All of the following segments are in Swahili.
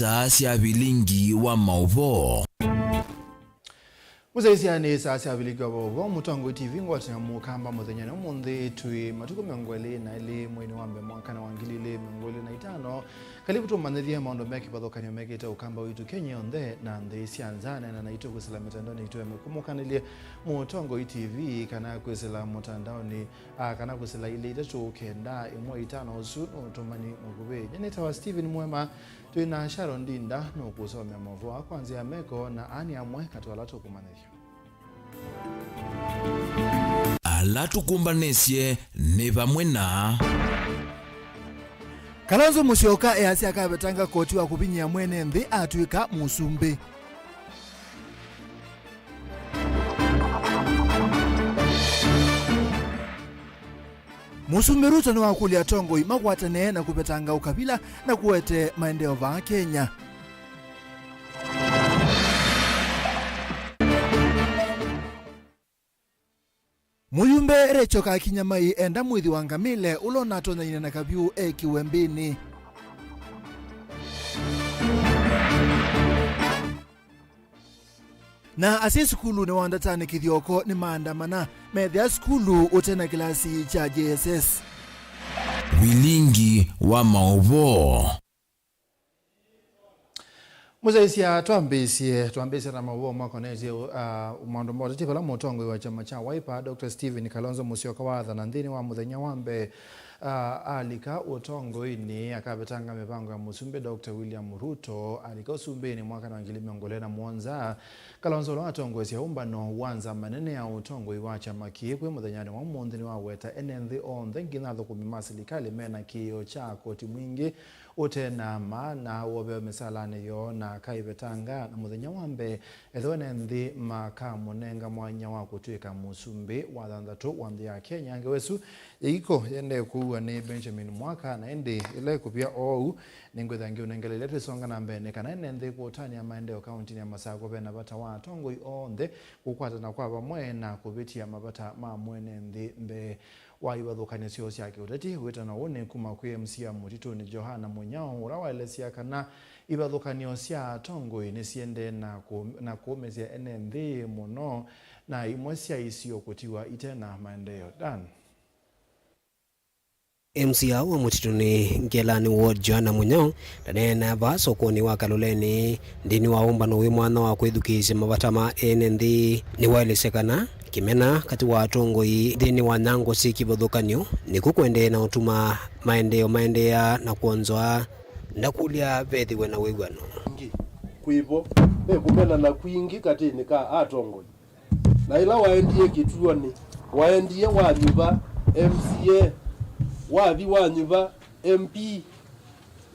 saa cia bilingi wa mauvo. Muzaisia ni saa cia bilingi wa mauvo Mutongo TV ngwatina mukamba muthenya na umuthi twi matuko mengweli na ili mwini wa mwaka na wangilile mengweli na itano kalibu tumanithia maondo meki pathokanio mekite ukamba witu Kenya onthe na nthi cianzana na naito kusila mitandoni itu mekumukanile Mutongo TV kana kusila mutandoni kana kusila ile itatu kenda imwe itano usu utumani mugube nyeneta wa Steven Mwema tuina Sharon Dinda no kusomea mavo kwanza meko na ani amwe katwala tukumanithia ala tukumbanesie ni vamwe na Kalonzo Musyoka easi akabetanga koti wa kubinyia mwene nthi atwika musumbi. Musumbi Ruto ni wakulia tongo imagwatane na kubetanga ukabila na kuwete maendeleo va Kenya. Muyumbe Rechoka Kinyamai enda mwithi wangamile ulona tonanyina na kabiu kiwembini. Na asi skulu ni wandatani kithioko ni maandamana methia skulu utena kilasi cha JSS. bilingi wa mauvo. Muzaisia tuambesie na mauvo makonezi umaondo moja tifa la Mutongo wa chama cha Wiper Dr. Steven Kalonzo Musyoka watha na nthini wa muthenya wambe alika utongo ini akabetanga mipango ya musumbi Dr. William Ruto alika usumbini mwaka na ngilimi mwanza Kalonzo lo atongo sia umbano wanza manene ya utongo iwa chama kiepwe muthenyani wa munthini wa weta enenthi onthe nginatho kumimasilikali mena kiyo cha koti mwingi utena maana wobe misalani yo na kaibetanga na muthenya wambe ethone nthi makamunenga mwanya wa kutwika musumbi wa thanthatu wa nthi ya Kenya ngewesu iko yende kuwa ni Benjamin Mwaka na ende ile kupia ou ningwethangi unengelele twisonga na mbene kana nthi kutani ya maendeleo county ya Masako bena bata wa tongo onthe kukwata na kwa bamwe na kubitia mabata ma mwene nthi mbe wa iwathukania cio cia kiuteti witana wone kuma kwi MC Mutito ni Johana Munyao urawaelesia kana iwathukanio cia tongo ni ciende na kuumezia NND muno na imwe cia icio kutiwa itena maendeleo dan MC wa Mutito ni Ngelani Ward Johana Munyao na baso koni wa Kaloleni ndini wa umbano wi mwana wa kwithukisha mabatama NND ni waelesekana kimena kati wa atongoi thini wa nango sikibothokanio ni kukwende na utuma maendea na kuonzoa ndakulia vethiwe na wigwano kwivo kumena na kwingi katini ka atongoi na ila waendie kituoni waendie wanyuva MCA wathi wanyuva MP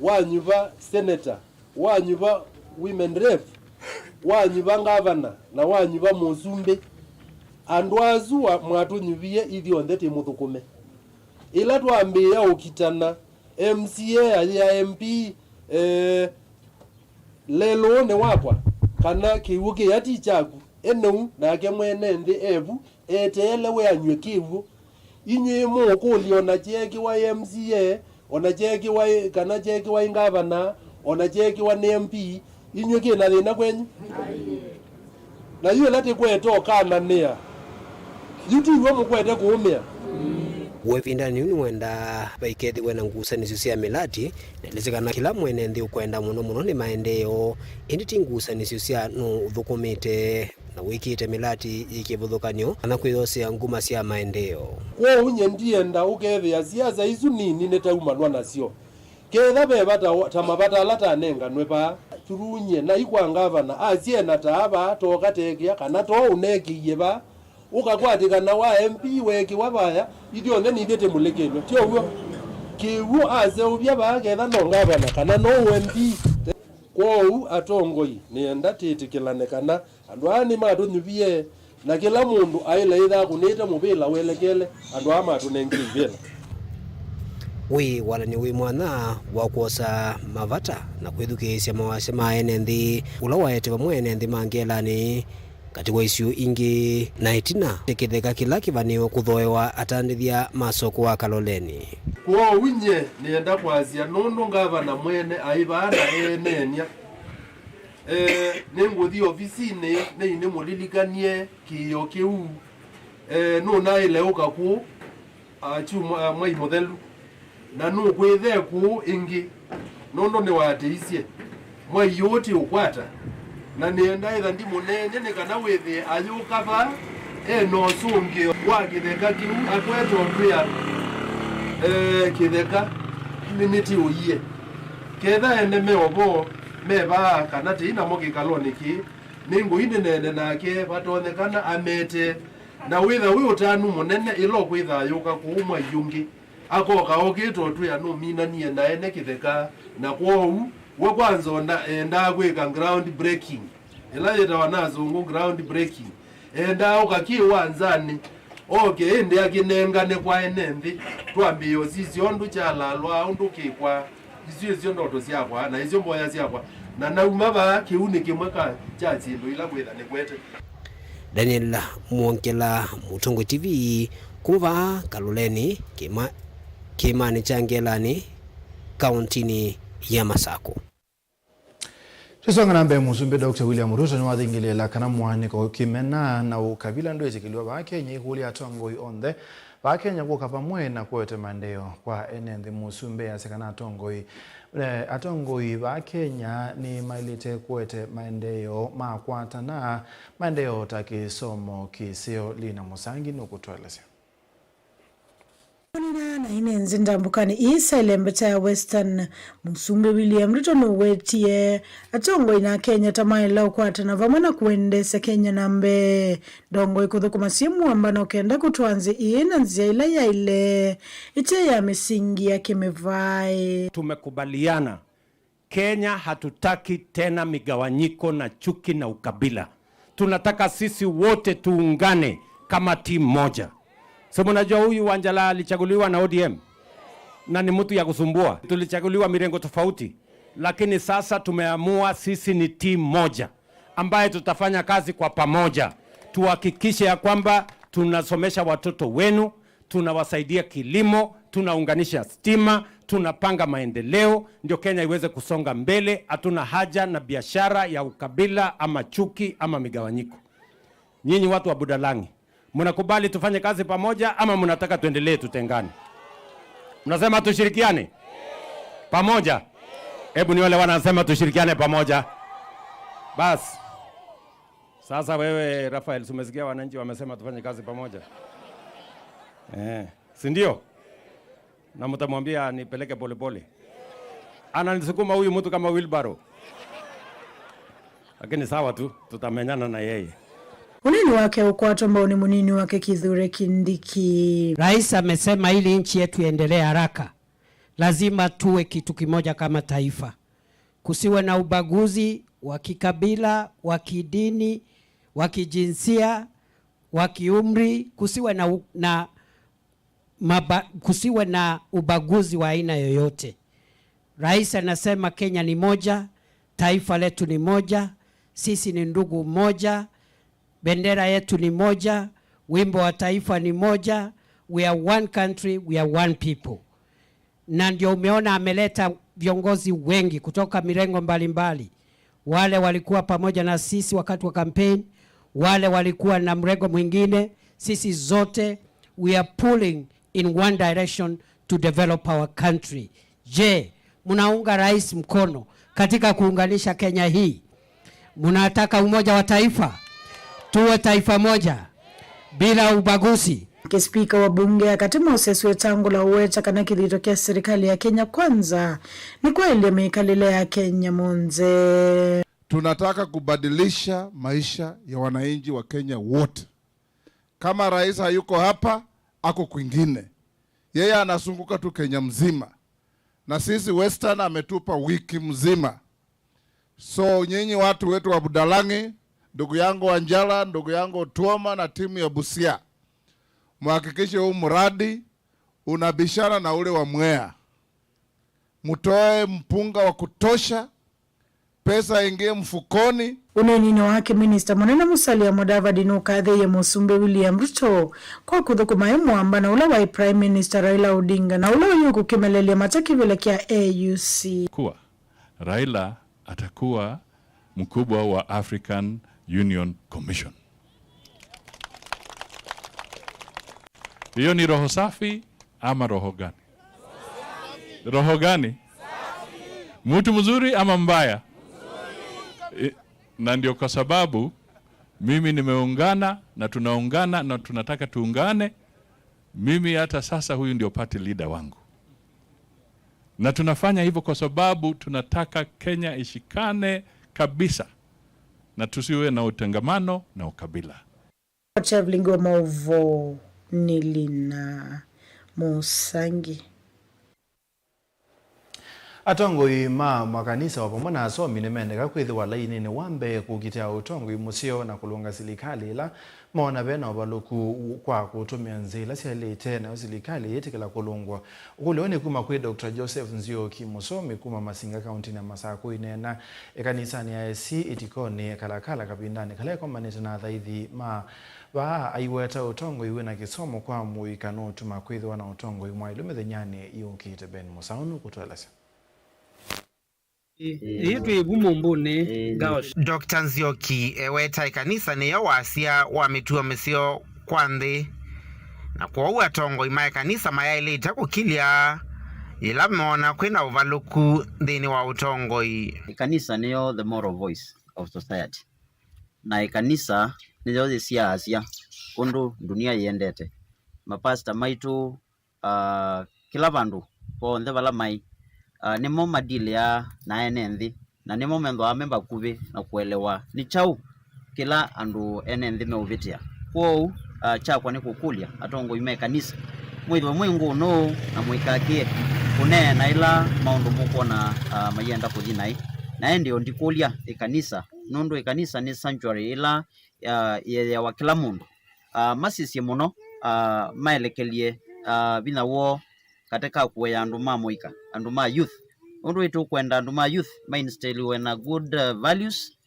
wanyuva senator wanyuva women rep wanyuva governor na wanyuva musumbi andwazu wa mwatunyuvie ithio ntheti muthukume ila twambia ukitana MCA ya MP lelo ne wakwa kana kiwuke yati chaku enu na ke mwene nthi evu etele we anywe kivu inywe mo ko liona cheki wa MCA ona cheki wa kana cheki wa ngavana ona cheki wa MP inywe kina thina kwenyu na yule lati kweto kana nia yuti wa mukwete kuumia wevinda ni wenda baikethi wena ngusanisi cia milati nelezekana kila mwene nthi ukwenda muno ni maendeleo indi ngusanisi cia no thukumite na wikite milati ikivuthukanio kana kwithosea nguma cia maendeleo kwa unye ndienda ukethia siasa isu nini netaumanwa nacio ketha bebata tamabata lata nenga nwepa turunye na ikwangavana asiena taaba tokatekia kana to unekiye ba ukakwatikana wa MP weki wabaya idio nthi nithite mulekeno tio huo kiwu ase ubya baketha no ngavana kana no MP kwou atongoi nienda titikilane kana andu ani matunyuvie na kila mundu aile itha kunita mubila welekele andu ama atunengivela wi walani wi mwana wa kuosa mavata na kwithukisya mawase ma NND ula waete vamwe NND mangelani katika isio ingi na itina teketheka kila kivanio kuthoewa atandithia masoko wa Kaloleni. Kwa winye nienda kwazia nundu ngavana mwene aivana enenia nenguthi ofisini neine mulilikanie kiyo kiu nuna ile ukaku achuma mwai muthelu na nu kwithe ku ingi nondo ne wateisye mwai yote ukwata na nienda itha ndi munene ne kana withi ayukava no sungi wa kitheka kiu akwetwo pia kitheka miniti uye ketha ene meobo meba kana tina moki kaloniki ningu ine nene nake batonekana amete na witha wi utanu munene ilo kwitha yuka kuumwa yungi akoka okito tu ya no mina nie na ene kitheka na kwou we kwanza enda gwika ground breaking ila yeta wanazungu ground breaking enda ukakiwanzani okay ende akinengane kwa enembi twambiyo sisi ondu chalalwa ondu kikwa izio ndoto siakwa na izio mboya siakwa na naumava kiuni kimwe ka chachindo ila kwetha ni kwete. Daniel Muonkela, Mutongo TV, kuva Kaloleni kimani changelani kauntini ya Masako. Tusonga nambe musumbe Dr. William Ruto ni wathingilela kana mwaniko kimena na ukabila ndo ezikiliwa Bakenya ihuli atongoi onthe Bakenya guka pamwe na kwete mandeo kwa enenthi musumbe asekana atongoi Bakenya ni mailite kwete maendeo makwata na maendeo takisomo kisio Lina Musangi nukutwelezea. Na inenzi ndambukani isa ilembeta ya Western Musumbe William Ruto nuwetie atongoi na Kenya tamai lau kwa atana vamana kuendesa Kenya nambe dongo ikuthuku masimu ambano kenda kutuanzi ina nzia ila ya ile ite ya misingi ya kimevai. Tumekubaliana Kenya hatutaki tena migawanyiko na chuki na ukabila. Tunataka sisi wote tuungane kama timu moja. So mnajua huyu Wanjala alichaguliwa na ODM na ni mtu ya kusumbua. Tulichaguliwa mirengo tofauti, lakini sasa tumeamua sisi ni timu moja ambaye tutafanya kazi kwa pamoja. Tuhakikishe ya kwamba tunasomesha watoto wenu, tunawasaidia kilimo, tunaunganisha stima, tunapanga maendeleo ndio Kenya iweze kusonga mbele. Hatuna haja na biashara ya ukabila ama chuki ama migawanyiko. Nyinyi watu wa Budalangi, mnakubali tufanye kazi pamoja ama mnataka tuendelee tutengane? Mnasema tushirikiane pamoja? Hebu ni wale wanasema tushirikiane pamoja. Bas. Sasa wewe Rafael, umesikia wananchi wamesema tufanye kazi pamoja? Si ndio? Na mtamwambia nipeleke polepole. Ananisukuma huyu mtu kama wheelbarrow. Lakini sawa tu, tutamenyana na yeye. Unini wake ukwato ambao ni munini wake Kithure Kindiki. Rais amesema ili nchi yetu iendelee haraka, lazima tuwe kitu kimoja kama taifa. Kusiwe na ubaguzi wa kikabila, wa kidini, wa kijinsia, wa kiumri, kusiwe na ubaguzi wa aina yoyote. Rais anasema Kenya ni moja, taifa letu ni moja, sisi ni ndugu moja, bendera yetu ni moja, wimbo wa taifa ni moja, we are one country, we are one people. Na ndio umeona ameleta viongozi wengi kutoka mirengo mbalimbali. Wale walikuwa pamoja na sisi wakati wa campaign, wale walikuwa na mrengo mwingine, sisi zote we are pulling in one direction to develop our country. Je, mnaunga rais mkono katika kuunganisha Kenya hii? Mnataka umoja wa taifa? Tuwe taifa moja bila ubaguzi. Spika wa bunge akati Moses Wetangula Uweta kana kilitokea serikali ya Kenya Kwanza ni kweli amekalelea Kenya Monze. Tunataka kubadilisha maisha ya wananchi wa Kenya wote. Kama rais hayuko hapa, ako kwingine. Yeye anasunguka tu Kenya mzima. Na sisi Western ametupa wiki mzima. So nyinyi watu wetu wa Budalangi, ndugu yangu Wanjala, ndugu yangu Tuoma na timu ya Busia, muhakikishe huu mradi unabishana na ule wa Mwea. Mutoe mpunga wa kutosha, pesa ingie mfukoni. Unenini wake Minista Munene Musalia Mudavadi nukathiie Musumbi William Ruto kwa kuthukuma mwamba na ule wa Prime Minister Raila Odinga na ule yuko kimelelia matakivile kia AUC. Kuwa Raila atakuwa mkubwa wa African Union Commission. Hiyo ni roho safi ama roho gani? Roho gani? Mtu mzuri ama mbaya? Na ndio kwa sababu mimi nimeungana na tunaungana na tunataka tuungane. Mimi hata sasa huyu ndio party leader wangu. Na tunafanya hivyo kwa sababu tunataka Kenya ishikane kabisa na tusiwe na utengamano na ukabila. Traveling wa Maovo Nilina Musangi. Atongoi makanisa wa pamoja na asomi nimendeka kwithiwa laini ni wambe kukitia utongoi musio na kulunga serikali ila maona bena baluku kwa kutumia nzila sialete na serikali yetikala kulungwa ukulione kuma kwe Dr. Joseph Nzioki musomi kuma Masinga County na Masako inena ekanisa ni AIC itikoni kalakala kapindani kale kwa manete na thaithi ba aiweta utongoi wina kisomo kwa muikano tuma kwithiwa na utongoi mwailume thenyane yukite Ben Musaunu kutweleza. Dr. Nzioki eweta ikanisa niyo wasia wa mituo misio kwandi na kwa uwa tongo ima ikanisa mayailita kukilia ila mona kwina uvaluku dhini wa utongo. Ikanisa niyo the moral voice of society na ikanisa niyo zisia asia kundu dunia yendete mapasta maitu kila bandu po ndebala mai nimo madili ya na enenthi na nimo mendo amemba kuvi na kuelewa ni chau kila andu enenthi meuvitia kwa chakwa ni kukulia atongo ime kanisa mwitho mwingu no na mwikakie une na ila maundu muko na mayenda kuthinai na ndio ndikulia ikanisa nundu ikanisa ni sanctuary ila ya wa kila mundu masisi muno maelekelie bina wo katika kuya andu mamoika andu ma youth nundu itu kwenda andu ma youth mainstay when good values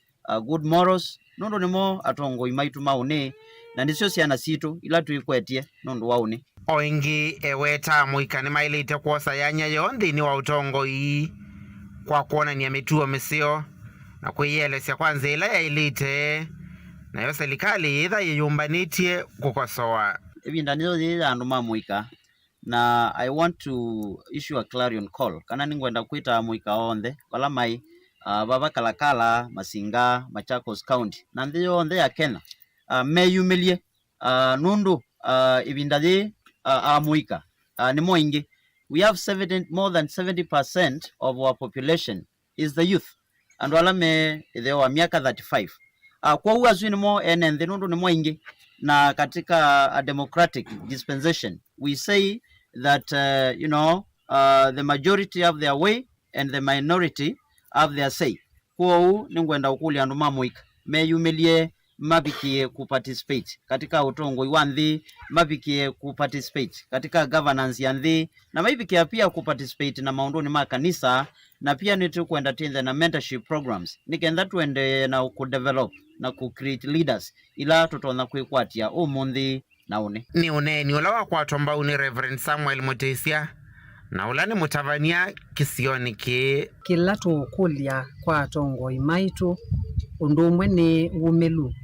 good morals nundu nimo atongo imaitu maune na nisio siana situ ila tuikwetie nundu waune oingi eweta muika ni mailite kuosa yanya yondi ni wa utongo ii kwa kuona ni ya mituo misio na kuielesya kwanza ila ya ilite na yo serikali idha yiyumbanitie kukosoa ibinda nizo zile andu mamoika na I want to issue a clarion call kana ningwenda kuita muika onde wala mai baba kalakala Masinga Machakos County na ndio onde ya Kenya meyumilie nundu ibindaje muika ni moingi. We have more than 70% of our population is the youth and wala me they wa miaka 35 kwa huwa zini mo enende nundu ni moingi na katika a democratic dispensation we say that the majority have their way and the minority have their say. Kwa ningwenda ukuli andu mamuika meyumilie mabikie kuparticipate katika utongo iwanthi mabikie kuparticipate katika governance ya nthi na mabikie pia kuparticipate na maundoni ma kanisa na pia nitu kwenda tinde na mentorship programs nikenda tuende na kudevelop na create leaders ila tutona kwikwatia umundi naune ni uneni ulawa kwa tomba uni Reverend Samuel Mutesia na ulani mutavania kisioni kila tukulia kwa tongo imaitu undumwe ni umelu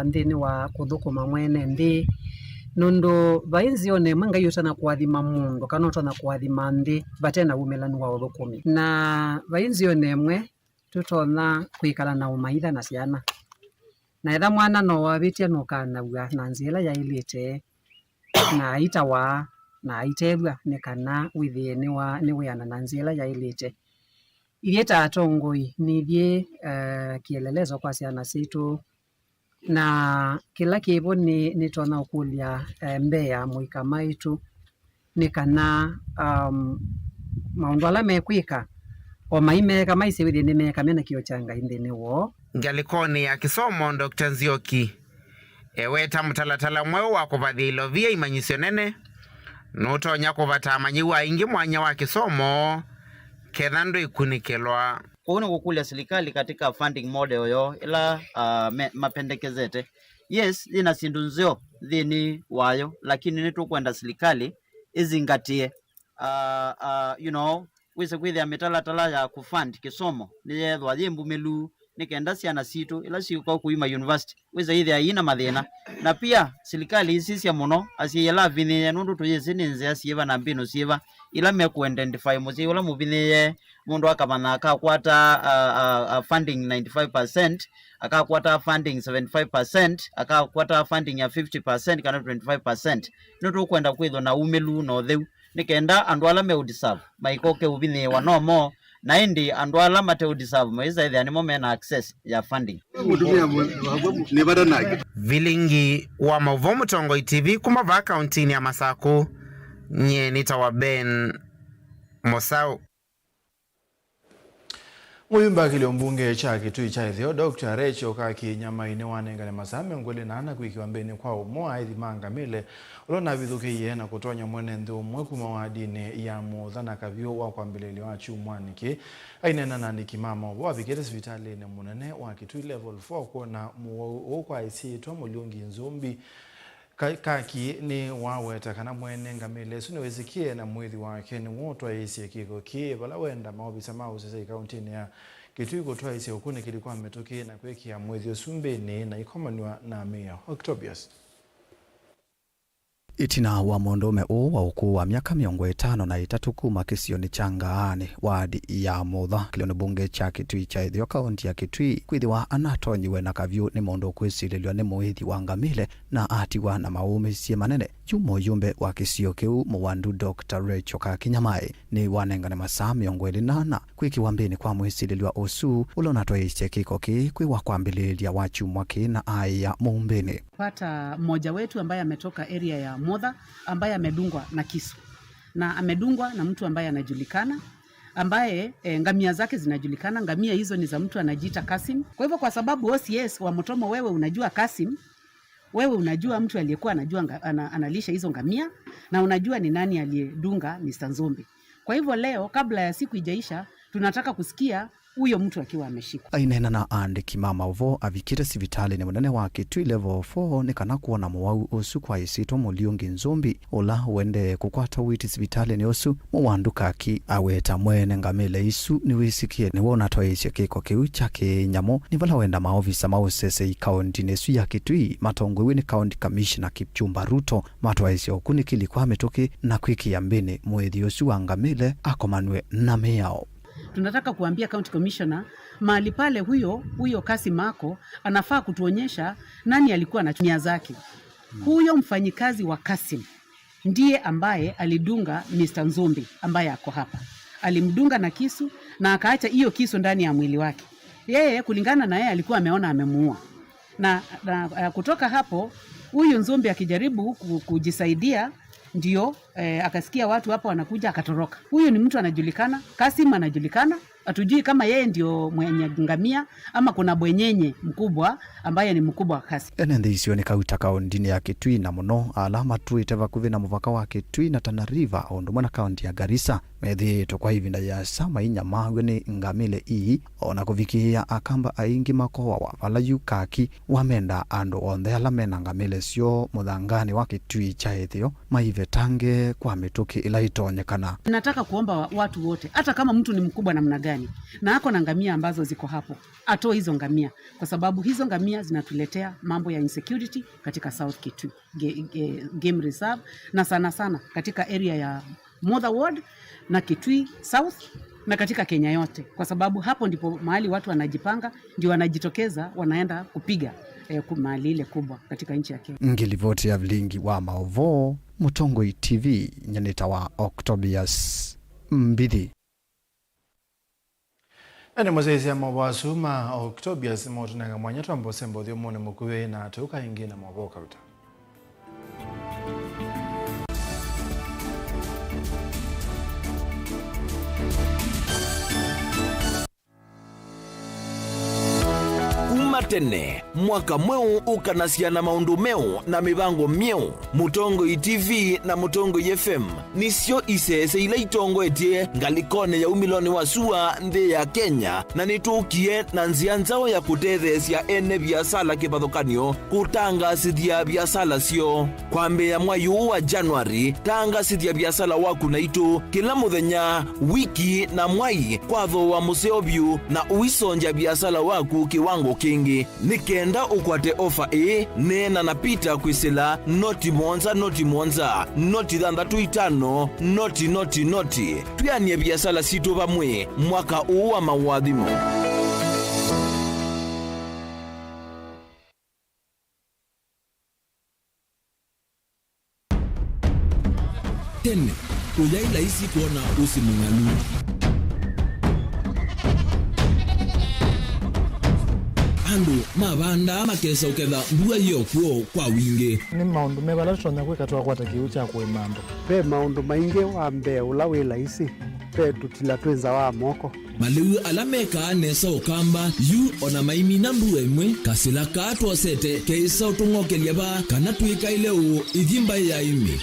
ndini wa kuthukuma mwene ndi nundu vainzi one manga yota na kuathima mundu kana ota na kuathima ndi batena umelanu wa uthukumi na vainzi one mwe tutona kwikala na umaitha na ciana na etha mwana no wabitia no kanagua na nzila ya ilite na itawa na itebwa ne kana withie ni wiana na nzila ya ilite ilieta atongoi ni bie kielelezo kwa ciana situ na kila kibo ni tona ukulia mbea muika maitu ni kana maundu ala mekwika o maimeka maisi withie ni meka mena kiochanga indini wo ngalikoni ya kisomo Dr. Nzioki eweta mtalatala mweo wa kuvathilo via imanyisio nene nutonya kuvata manyiwa ingi mwanya wa kisomo kethandu ikunikelwa kuona kukulia serikali katika funding model yo ila mapendekezete yes ina sindunzio dhini wayo lakini nitukwenda serikali izingatie wise kwithia mitalatala ya kufund kisomo niyethwa yimbu melu nikenda ciana citu ila ciuka kuima university wise ithia ina mathina na pia serikali icicia muno aciela vinye nundu tuyicinenze acieva na mbinu cieva ila meku identify muci ula muvinye mundu akamana akakwata funding 95% akakwata funding 75% akakwata funding ya 50% kana 25% nutu kwenda kwitho na umelu no theu nikenda andu ala me deserve maikoke uvinye wa no more na indi andu ala mate deserve maiza ithia nimo mena access ya funding Vilingi wa Mauvo Tongo TV kumava kauntini ya Masako nye nitawa Ben Mosau. Muyumba kile mbunge cha Kitui cha Ithio Dr. Rachel Kakinyamaine wanengane masame ngwele nana kuikiwambeni kwa umoa hithi Mangamile ulona vithuke yena kutonya mwenendo umwe kuma wa dini ya muthana kavyo wa kwambileli wa chumwaniki ainena nani kimama wa vikete hospitali ne munene wa Kitui level 4 kuona muo kwa isitwa Mulungi Nzumbi Kaki ni waweta kana mwene Ngamile suniwezikie na mwithi wake ni woto aisi kiko kie bala wenda maobisa mausese kauntini ya Kitui kutoa isi ukuni kilikuwa metoki na kweki ya mwithi Osumbeni na ikomaniwa na Mayor Octobius. Itina wa mondome wa ukuu wa miaka 53 kuma kisioni changaani wadi ya Mutha kilioni bunge cha Kitui cha Ithio kaunti ya Kitui kwithiwa anatonyiwe na kavyu ni mondo kwisiriliwa ni muithi wa Ngamile na atiwa na maumisie manene jumo yumbe wa kisio kiu muwandu Dr. Rachel Kakinyamai ni wanengane masaa 28 kwikiwambeni kwa mwisiriliwa osu ulona toishe kiko ki kwiwa kwambililia wachu mwaki na aya muumbeni. Pata mmoja wetu ambaye ametoka area ya Mutha ambaye amedungwa na kisu na amedungwa na mtu ambaye anajulikana ambaye ngamia zake zinajulikana. Ngamia hizo ni za mtu anajiita Kasim. Kwa hivyo kwa sababu OCS wa Mutomo wewe unajua Kasim, wewe unajua mtu aliyekuwa anajua analisha hizo ngamia na unajua ni nani aliyedunga Mr. Nzumbi. Kwa hivyo leo kabla ya siku ijaisha tunataka kusikia huyo mtu akiwa ameshikwa. Ainena na andiki mama uvo avikire sivitali ni munene wa Kitui level 4 ni kana kuona muwau osu kwa isito Mulungi Nzumbi ola wende kukwata witi sivitali ni osu muwandu Kaki aweta mwene Ngamile isu ni wisikie ni wona toishe kiko kiu chake nyamo ni vala wenda maofisa mausese ikaunti nesu ya Kitui matongwe ni county commissioner Kipchumba Ruto matwaishe okuni kilikuwa metoki na kwiki ya mbini mwethi osu wa Ngamile akomanwe na meyao. Tunataka kuambia county commissioner mahali pale huyo Kasim Mako anafaa kutuonyesha nani alikuwa na nia zake. Huyo mfanyikazi wa Kasim ndiye ambaye alidunga Mr. Nzumbi ambaye ako hapa. Alimdunga na kisu na akaacha hiyo kisu ndani ya mwili wake. Yeye kulingana na yeye alikuwa ameona amemuua. Na kutoka hapo huyu Nzumbi akijaribu kujisaidia ndio akasikia watu hapo wanakuja akatoroka. Huyu ni mtu anajulikana, Kasim anajulikana, atujui kama yeye ndio mwenye ngamia ama kuna bwenyenye mkubwa ambaye ni mkubwa wa Kasim. Enendisio ni kauta kaundini ya Kitui na muno alama tu iteva kuvi na muvaka wa Kitui na Tana River ondumana kaundi ya Garissa methi to kwa hivinda ya sama inyamagwe ni Ngamile ii ona kuvikia akamba aingi makowa wa vala Kaki wamenda ando ondhe alamena Ngamile sio muthangani wa Kitui cha Ithio maive tange kwa mituki ila itonyekana. Nataka kuomba watu wote hata kama mtu ni mkubwa namna gani na ako na ngamia ambazo ziko hapo atoe hizo ngamia kwa sababu hizo ngamia zinatuletea mambo ya insecurity katika South Kitui Game Reserve na sana katika area ya Mutha Ward na Kitui South na katika Kenya yote kwa sababu hapo ndipo mahali watu wanajipanga ndio wanajitokeza wanaenda kupiga mahali ile kubwa katika nchi ya Kenya. Ngilivoti ya Vilingi wa Mauvo Mutongo TV nyanita wa Octobius Mbidi. Ene mwezi ya mawasu ma Octobius motunanga mwanyatu ambosembo dhio mwone mkuwe na tuka ingine mwaboka uta. Tene mwaka mweu ukanasia na maundu meu na mibango mieu. Mutongoi TV na Mutongoi FM nisio isese ila itongoetie ngalikone ya umiloni wa sua nthi ya Kenya, na nitukie na nzia nzao ya kutethesia ene biasala kibathukanio kutangasithia biasala sio. Kwambia mwayu wa Januari tangasithia biasala waku na itu kila muthenya, wiki na mwai kwatho wa museobyu na uisonja biasala waku kiwango kingi. Nikenda ukwate ofa nena na pita kwisila noti monza noti thanthatu itano noti tuyanie biasala situ vamwe mwaka uu wa mawathimo. Tene uyaila isi kuona usimungalu andu mabanda makesa uketha mbua hiyo kuo kwa wingi. Ni maundu mebala tutonya kwika twakwata kiu cha kwemando pe maundu maingi wa mbe ula wila isi pe tutila twenza wa moko maliu alameka nesa ukamba yu ona maimi na mbu emwe kasila katwa sete keisa utungokelia ba kana tuika ile u ithimba ya imi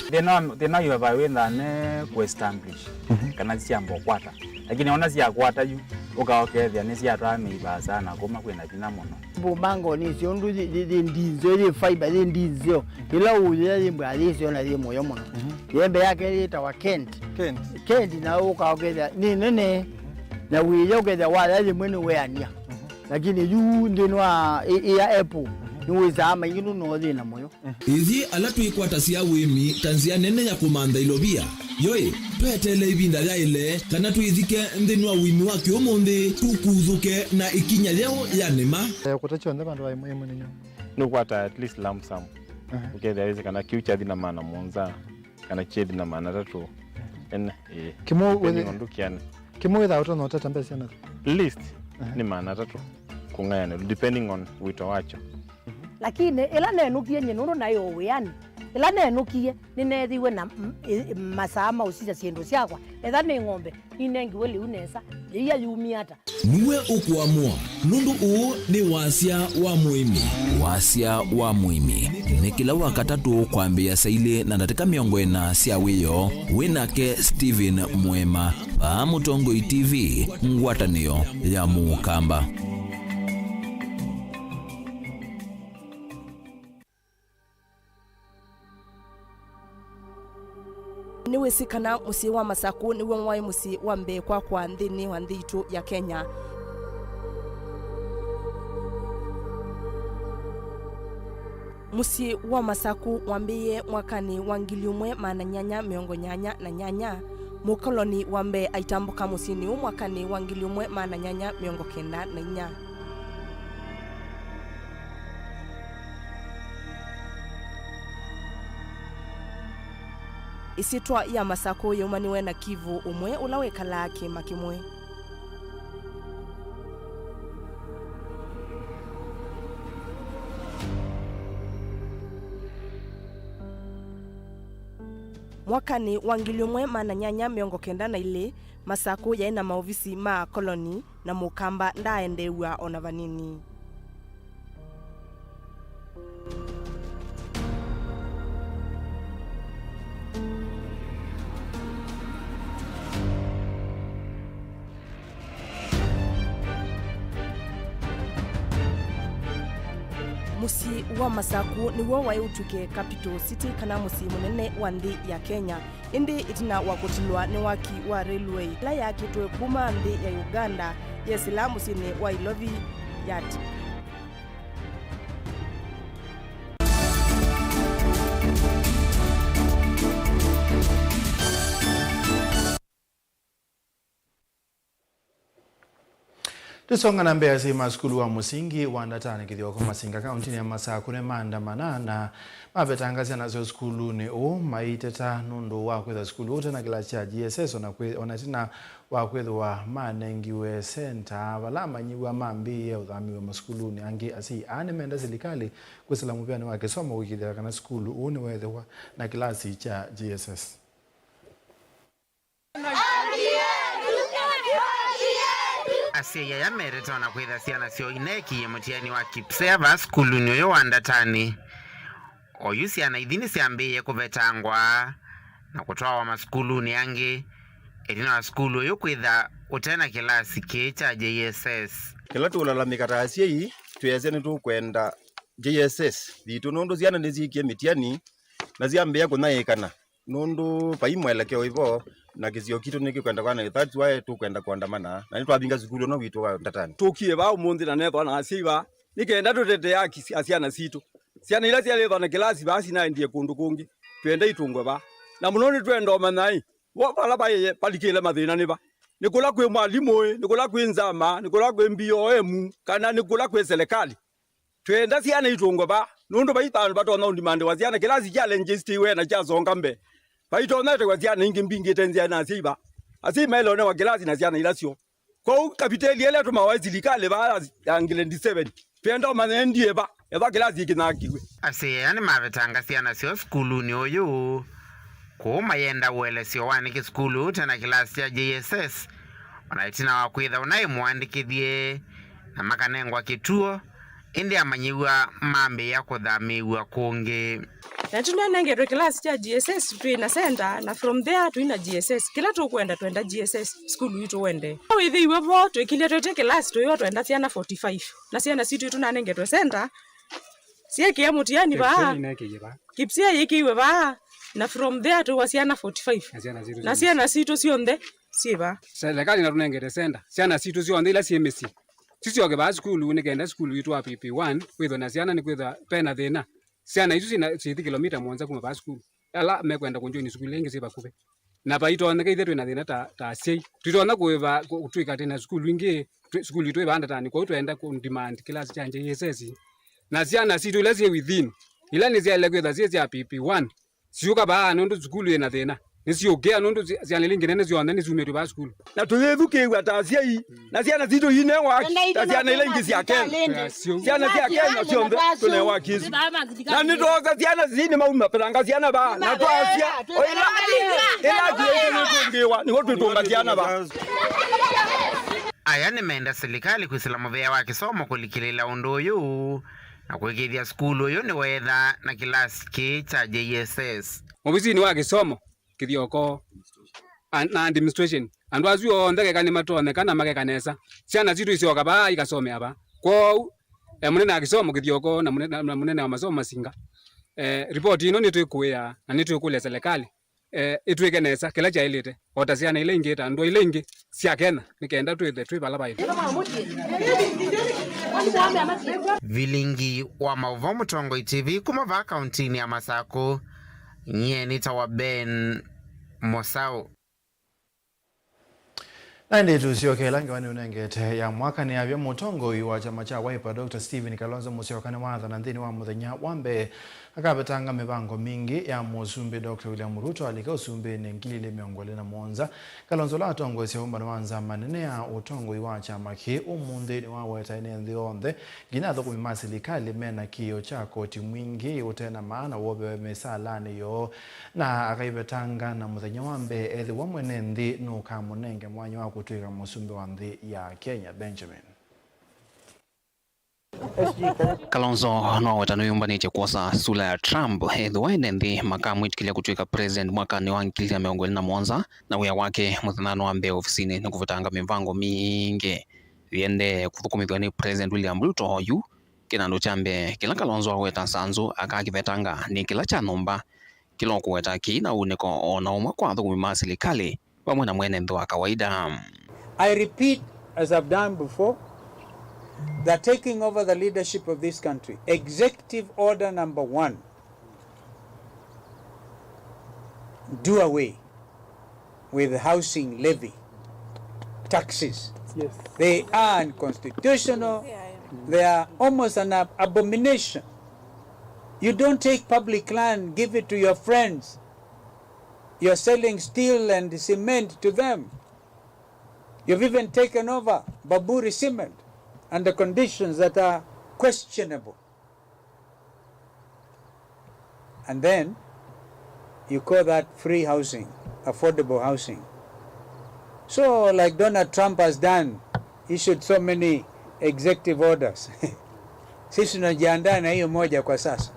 thina yu ba wenda ne ku establish kana siambo kwata lakini ona sia kwata yu ukaokethia ni sia twame iba sana kuma kwina thina muno bumango ni sio ndu ndinzo ile fiber ile ndinzo ila uye ile mbali sio na ile moyo muno yembe yake ita wa Kent na ukaokethia ni nene na wiye ukethia wala ile mwene weania lakini yu ndinwa ya Apple niwezama inginu no thina moyo ithi ala tuikwata cia wimi tanzia nene ya kumanda ilobia yoi petele ibinda ya ile kana tuithike ndinwa wimi wa kiumundi tukuthuke na ikinya leo ya nema kutacho nda bandu baimwe munenyo no kwata at least lump sum ukethia weze kana kiucha thina mana monza kana chedi na mana tatu en kimo weze ondukiane kimo without no tata mbesi na list ni mana tatu kungayana depending on wito wacho lakini ila nenukie nyenuru nayo weani ila nenukie ninethiwe na masama usija siendo siakwa etha ni ng'ombe inengiwe liu nesa iya yumiata niwe ukuamua nundu uu ni wasia wa muimi ni kila wakatatu kwambia saile na ndatika miongo ena sia wiyo winake Steven Mwema pa Mutongoi TV ngwatanio ya Mukamba. Niwe sikana musi wa Masaku niwe mwai musi wa mbe kwa nthini wa nthitu ya Kenya. Musi wa Masaku wambiye mwakani wa 1888 mukoloni wa mbe aitambuka musini mwakani wa 1894. Isitwa ya Masaku yumaniwe na Kivu umwe ulawekala kima kimwe. Mwakani wa 1892 Masaku yaina maofisi ma koloni na Mukamba ndaendewa ona vanini. Musi wa Masaku ni wo waiutuke capital city kana musi munene wa nthi ya Kenya. Indi itina wakutilwa ni waki wa railway la yakitwe kuma nthi ya Uganda yesila musini wa Ilovi yati. Tusonga na mbea zima skulu wa musingi wa ndatani kithioko Masinga kaunti ya Masaku ne maandamana na mavetangazia nazo skulu ni maiteta nundu wa kwetha skulu ute na kila cha GSS onatina wa kwethwa manengiwe center balama nyiwa mambi ya uthamiwe maskuluni angi asi ane menda serikali kwisila mupiani wake soma wikithira kana skulu une wethwa na kilasi cha GSS. Asia ya merito na kwitha ciana cio ineki ya mutiani wa Kipsea skulu ni yo wandatani. Oyu ciana ithini ciambiie kuvetangwa na kutwawa maskulu ni yangi edina wa skulu yo kwitha utena kilasi kicha JSS. Kila tulalamika ta Asia hii tuyeze ni tukwenda JSS vitu nundu ciana nizikie mitiani na ciambia kunaikana nundu paimwelekeo ivo na kizio kitu nikikwenda kwana that's why tukwenda kuandamana na nitwabinga skulu no witu wa ndatani tukie ba umundi na netho na asiba nikenda tutete yaki asiana situ ciana ila cialetho na kilasi basi na ndie kundu kungi twenda itungwe ba na munoni twenda omanai wo bala baye palikile mathina niba nikula kwe mwalimu nikula kwe nzama nikula kwe BOM kana nikula kwe serikali twenda ciana itungwe ba nundu baitano batona undimande wa ciana kilasi challenge stiwe na chazonga mbe baitona kwa ciana ingi mbingi tenzia na asiba asima ile wa kilasi na ciana ila sio kwa kapiteli ile tumawazilikale ba angile 27 twenda manendie ba eba kilasi kinakiwe Asia yani mavetanga ciana cio skulu ni oyu kuma yenda wele sio waniki skulu tena kilasi ya JSS wanaitina wakwitha unaimwandikithie na makanengwa kituo indi amanyiwa mambe ya kuthamiwa kungi. Na tunanengetwe kilasi cha GSS tuina center na from there tuina GSS kila tukwenda twenda GSS skulu yitu wende withi iwe vo twikile twete kilasi tuyo twenda ciana 45 na ciana situ tunanengetwe center sieki mutiani ba Kipsea yikiwe ba na from there tuwa ciana 45 na ciana situ cionthe siba serikali na tunengete center ciana situ cionthe ila CMC sisi oge ba skulu nikenda skulu yitu wa PP1 witho na ciana ni kwitha pena thina ciana itu cithi kilomita mwanza kuma ba skulu ala mekwenda kunjoini skulu ingi siba kuve na baitone ke ithe na thina ta sei twitona kuiva kutwika tena skulu ingi skulu itu ibanda tani kwa twenda ku demand class cha JSS na ciana situ ila cie within ila ni ciale kwitha cie cia PP1 siuka ba nundu skulu ina thina nisiogea nundu ciana lingine ne cionthe ni cumete ba skulu na tuyethukiwa ta Asia hii na ciana situ ine waki ta ciana ile ingi cia Kenya ciana cia Kenya cionthe tune waki na nitoka ciana zini mauma peranga ciana ba na to Asia ila tuyetungiwa ni hotu tunga ciana ba aya nimeenda serikali kuislamu vya wa kisomo kulikilila undoyu na kuigithia skulu yo ni wetha na kilasi kicha JSS obisi ni wa kisomo kithioko na administration andu azuo ndege kani matone kana make kanesa ciana zitu isioka ba ikasome aba kwa munene akisomo kithioko na munene wa masomo masinga report ino ni twikuya na ni twikule serikali itwike nesa kila cha ilite ota ciana ile ingi ta ndo ile ingi cia kena nikenda twithe twibala bai Vilingi wa Mauvo Mutongo TV kuma va kauntini ya Masako nye nita wa Ben Mosao na ndi tusiokela ngwani unengete ya mwaka ni avya Mutongo wa chama cha Wiper Dr. Stephen Kalonzo Musyoka ni watha na nthini wa muthenya wambe akabetanga mibango mingi ya musumbi Dr. William Ruto alika usumbi ni ngilile miongole na mwonza Kalonzo la tongo isi umba wanza manene ya utongo wa chama ki umundi ni waweta ine nthi onthe gina thoko mimasilika mena kiyo cha koti mwingi utena maana wobe mesalani yo na akabetanga na muthenya wambe ethi wa mwene nthi nuka munenge mwanya wa kutwika musumbi wa nthi ya Kenya Benjamin Kalonzo no wetano yumbanite kuosa sula ya Trump edhuwaine nthi makamu itikilia kutwika president mwaka ni wangilia miongoli na mwonza na wia wake muthanano wa mbeo ofisini ni kuvutanga mivango mingi viende kuthukumithwa ni president William Ruto hoyu kinandu chambe kila Kalonzo aweta sanzu akakivetanga ni kila cha numba kila kuweta kina uniko ona umwe kwa thukumi serikali pamwe na mwene nthi wa kawaida. I repeat, as I've done before, that taking over the leadership of this country, executive order number 1, do away with the housing levy taxes. Yes. They are unconstitutional. They are almost an abomination. You don't take public land, give it to your friends. You're selling steel and cement to them. You've even taken over Baburi cement under conditions that are questionable. And then you call that free housing, affordable housing. So like Donald Trump has done issued so many executive orders. Sisi tunajiandaa na hiyo moja kwa sasa.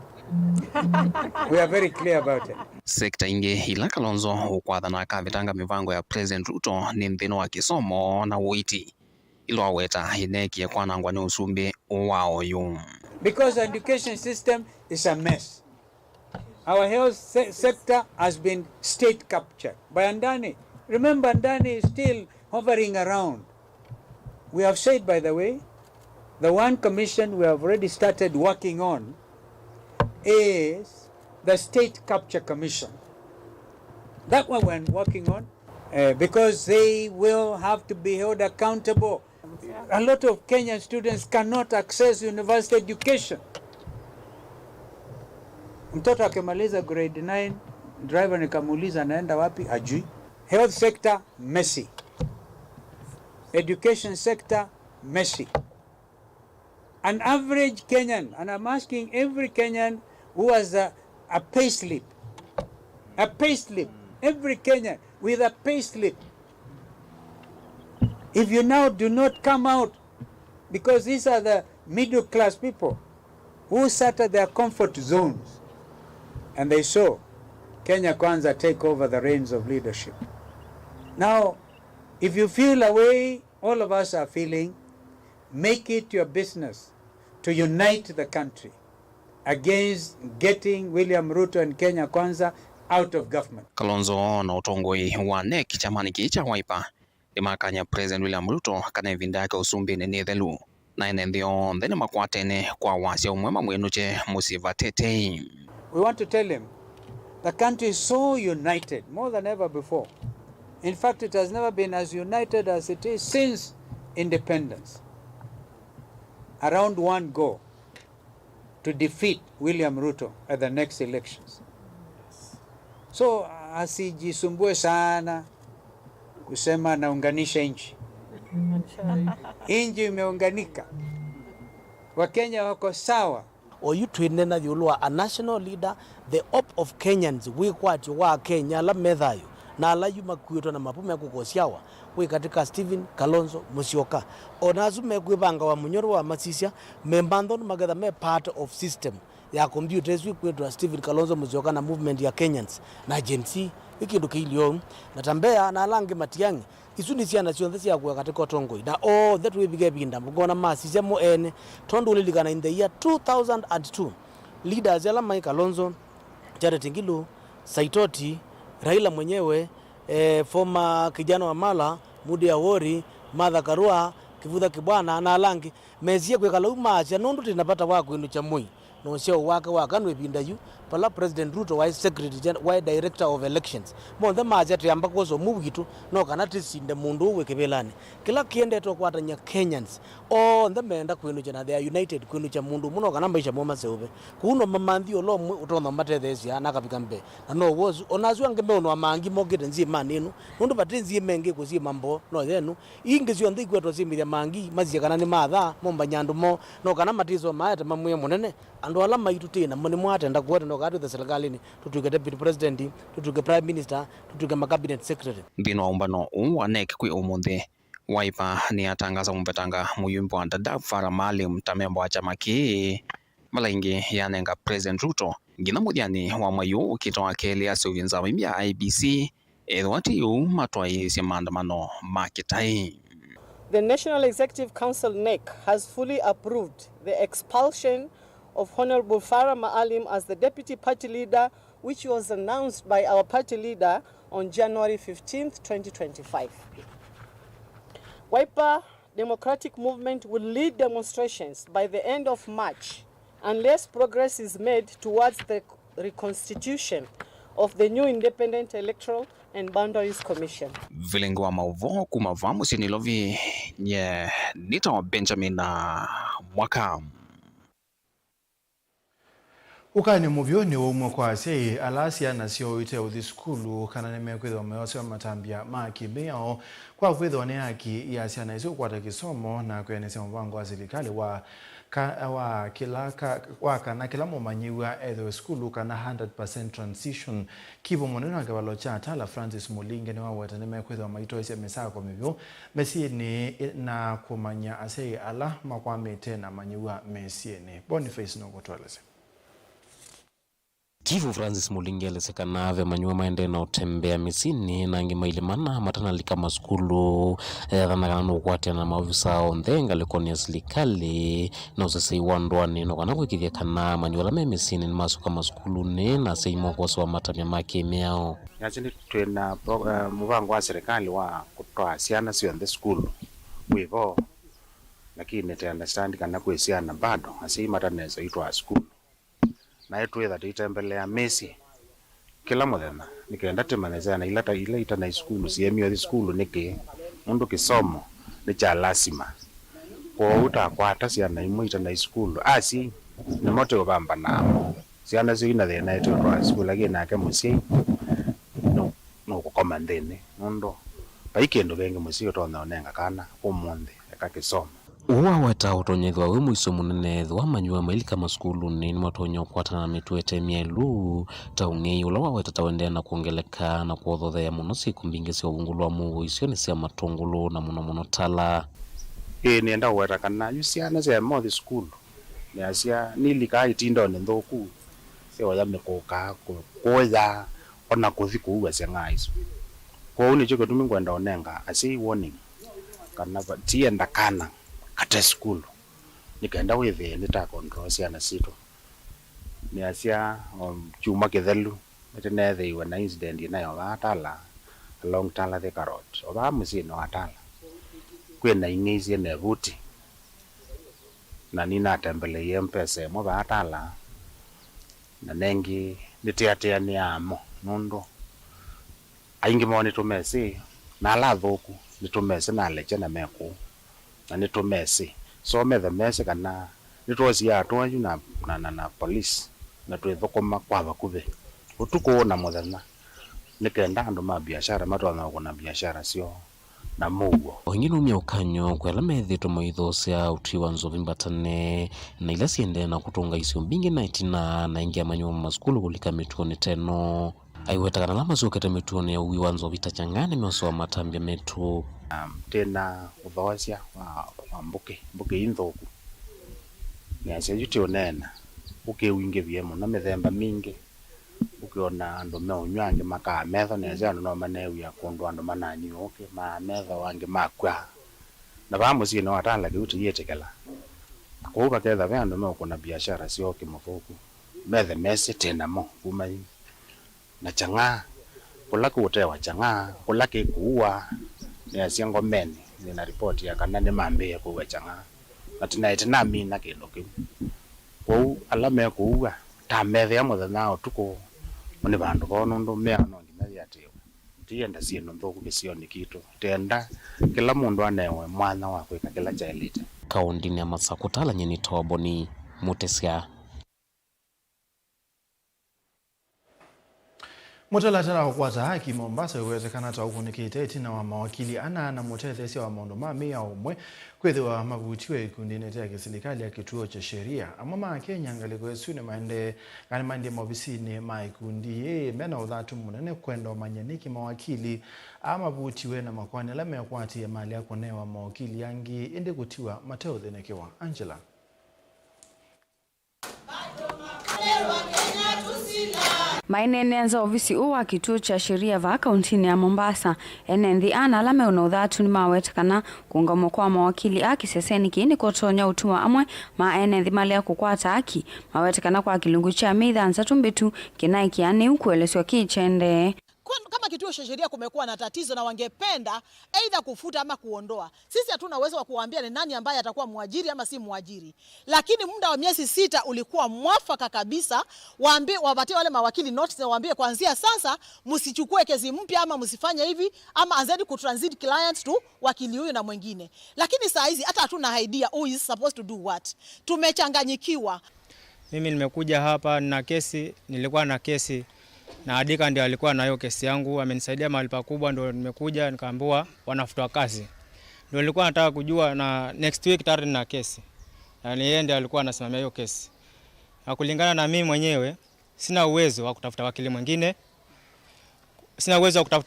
We are very clear about it. Sekta ingi ila Kalonzo ukwathana kavitanga mivango ya President Ruto ni nthino wa kisomo na uiti ilo aweta ineki ya kwanangwa ni usumbi wao yu. Because the education system is a mess. Our health sector has been state captured by Andani. Remember, Andani is still hovering around. We have said, by the way, the one commission we have already started working on is the State Capture Commission. That one we're working on because they will have to be held accountable. A lot of Kenyan students cannot access university education. Mtoto akimaliza grade 9, driver nikamuuliza anaenda wapi, ajui. Health sector, messy. Education sector, messy. An average Kenyan, and I'm asking every Kenyan who has a payslip, every Kenyan with a payslip. If you now do not come out, because these are the middle class people who sat at their comfort zones and they saw Kenya Kwanza take over the reins of leadership. Now, if you feel a way all of us are feeling, make it your business to unite the country against getting William Ruto and Kenya Kwanza out of government. Kalonzo na utongoi wa NEC chamani kicha Wiper imakanya President William Ruto kana vindaka usumbi nethelu na enendio ndene makwatene kwa wasya umwema mwenuche musivatete. We want to tell him the country is so united more than ever before. In fact, it has never been as united as it is since independence. Around one goal, to defeat William Ruto at the next elections. So asijisumbue sana kusema naunganisha nchi. Nchi imeunganika. Wakenya wako sawa. Oyutwine na yulwa a national leader, the hope of Kenyans we kwati wa Kenya la medhayo na ala yuma kuitwa na mapume kukosiawa we katika Stephen Kalonzo Musyoka onazume kwibanga wa munyoro wa masisia membando magatha me part of system ya computers we kwitwa Stephen Kalonzo Musyoka na movement ya Kenyans na agency ikindu kilio natambea na alange matiangi isuni ciana cionthe cia kwa katika tongoi na all that we bige binda mugona masisia mo ene tondu liligana in the year 2002 leaders ala Mike Kalonzo, Charity Ngilu, Saitoti, Raila mwenyewe, former kijana wa Mala, Mudi Awori, Martha Karua, Kivutha Kibwana na alangi mezie kwekala umacha nondu tinapata wako inu cha mui no sio waka nwe binda yu pala President Ruto wa secretary wa director of elections mo the macha tuyamba koso mugitu no kana tisinde mundu wekebelani kila kiende to kwatanya Kenyans the menda kwenu chana they are united kwenu cha mundu muno kana maisha moma seube kuno mamanthi olo utonda matethesia nakapikambe na no wozu onazu angembe ono amangi mogete nzi manenu nundu batenzi menge kuzi mambo no yenu ingezio ndi kweto simira mangi mazia kana ni matha momba nyandu mo no kana matizo maata mamuye munene ando ala maitu tena mone mwatenda kuota no katu the serikali ni tutuke deputy president tutuke prime minister tutuke cabinet secretary ndino umbano wa NEC kwi umunthe Wiper ni atangaza umpetanga muyumbo wa Dadaab Farah Maalim tamembo wa chama ki malaingi yanenga President Ruto ngina mudhiani wa mayu ukitoa kele ya suvinza wimia IBC edwati yu matwai si maandamano makitai. The National Executive Council NEC has fully approved the expulsion of Honorable Farah Maalim as the deputy party leader, which was announced by our party leader on January 15th, 2025. Wiper Democratic Movement will lead demonstrations by the end of March unless progress is made towards the reconstitution of the new Independent Electoral and Boundaries Commission. Vilengo wa mauvo kumavamu sinilovi nye nita Benjamin na mwaka. Ukani muvyoni wa umwe kwa sei alasia na sio uite uthi skulu kana nime kwithwa meose wa matambia makibeo kwa kwithwa ni haki ya siana isu kwata kisomo na kwenye mpango wa serikali wa kana kila mumanyiwa etho skulu kana 100% transition kibo moneno akabalo cha Tala Francis Mulinge ni waweta ne mekwetho maito ese mesako mibyo mesie ni na kumanya ase ala makwamete na manyiwa mesie ni Boniface no gotwalese. Chifu Francis Mulinge lesekanave manyua maende na utembea misini na ngima ilimana matana lika maskulu dhanagana nukwati na maofisa ondhenga lekoni ya silikali na usasei wandwani no kana kwekithia kana manyua la misini ni masuka maskulu ni na seimo kwa suwa matamia make miao. Yachini tuena muvango wa serikali wa kutoa siana siyo the school wivo lakini te understand kana kwe siana bado asii matana eza itwa school na yetu eza itembelea mesi kila muthenya nikaenda temaneza na ilata ile itana school siemio the school niki mundu kisomo ni cha lazima kwa utakwata siana imwe itana school asi ni mote obamba namo siana zina thena yetu kwa school lakini nake musi no kukomandene mundu paikendo benge musi utona onenga kana umundi akakisoma uwa weta utonyethwa we muiso munene thwa manyua mailika maskulu ni matonya kwatana na mitwete mielu taungi ula weta tawendea na kuongeleka na kuothothea muno siku mbingi cia ungulu wa mugo icio ni cia matungulu na muno Tala ni enda weta kana yusiana cia mo the school ni asia nilika itindo ni nthuku cia ya mikoka kuya ona kuthi kuwa cia ngaiso kwa uni chiko tumi ngwenda onenga asi warning kana tienda kana ate school nikaenda wewe nita control siana sito ni asia chuma kithelu etenethe iwa na incident inayo Tala along Tala the carrot oba musino wa Tala kwena ingizie ne buti na nina tembele yempese mo ba Tala na nengi nitiatia ni amo nundo aingi moni tumesi na la thoku nitumese na leche na meku na nitumese so me the mese kana nitwosi ya twanyu na police na twithokoma kwa bakube utuko na muthenya nikenda andu ma biashara matwana kuna biashara sio na mugo ongino umya ukanyo kwela methito moitho cia utiwa nzovi mbatane na ila siende na kutunga isio mbingi na ingia manyo maskulu kulika mituoni teno aiwetakana la mazukete mituoni ya uwiwa nzovi tachangane miosoa matambia metu tena uthosia wa mbuke inthoku ni asia yuti onena ukewinge biemo na methemba mingi ukiona andu meonywange maka metho ni asia no manewi ya kundu andu mananyi oke ma metho wange makwa na bamusi no Tala kiuti yetekela kwa uba ketha be andu mekuna biashara sio kimufuku methe mesi tena mo umai na changa kulaka utewa changa kulaka kuua ni asia ngomeni nina report ya kana ni mambe ya kuwa changa atina itina mina kendo kiu kwa alama ya kuua ta methe ya muthenya tuko mune bandu bono ndo meano ngina yatewa tienda sieno nthoku bisio ni kitu tenda kila mundu anewe mwana wa kwika kila chaelite kaundini ya Masako Tala nyeni toboni mutesia Motela tala kukwata haki Mombasa uwezekana taukunikite tina wa mawakili ana na motethesi wa maondo mami ya umwe kwethiwa mavutiwe ikundine tia kisilikali ya kituo cha sheria amama Kenya ngalikuesune maende mobisini maikundi mena udhatu munene kwenda manyaniki mawakili amavutiwe na makwani alame ya kwati ya mali ya kunewa mawakili yangi indi kutiwa Mateo Dhenekewa Angela maineneza ofisi uwa kituo cha sheria va kauntini ya Mombasa enendi ana alame unaudhatu ni mawetakana kuungamo kwa mawakili aki seseni kiini kotonya utuwa amwe enendi mali ya kukwata aki mawetakana kwa kilungu cha midha ansatumbitu kinaiki ane ukueleswa kichende kama kituo cha sheria kumekuwa na tatizo na wangependa aidha kufuta ama kuondoa. Sisi hatuna uwezo wa kuambia ni nani ambaye atakuwa muajiri ama si muajiri. Lakini muda wa miezi 6 ulikuwa mwafaka kabisa wapatie wale mawakili notice na waambie kuanzia sasa msichukue kesi mpya ama msifanye hivi ama anzeni kutransit clients to wakili huyu na mwingine. Lakini saa hizi hata hatuna idea who is supposed to do what. Tumechanganyikiwa. Mimi nimekuja hapa na kesi, nilikuwa na kesi na Adika ndio alikuwa na hiyo kesi yangu, amenisaidia mahali pakubwa, ndio nimekuja nikaambiwa wanafutwa kazi. Ndio nilikuwa nataka kujua na next week tayari na kesi. Yani yeye ndiye alikuwa anasimamia hiyo kesi. Na kulingana na mimi mwenyewe sina uwezo wa kutafuta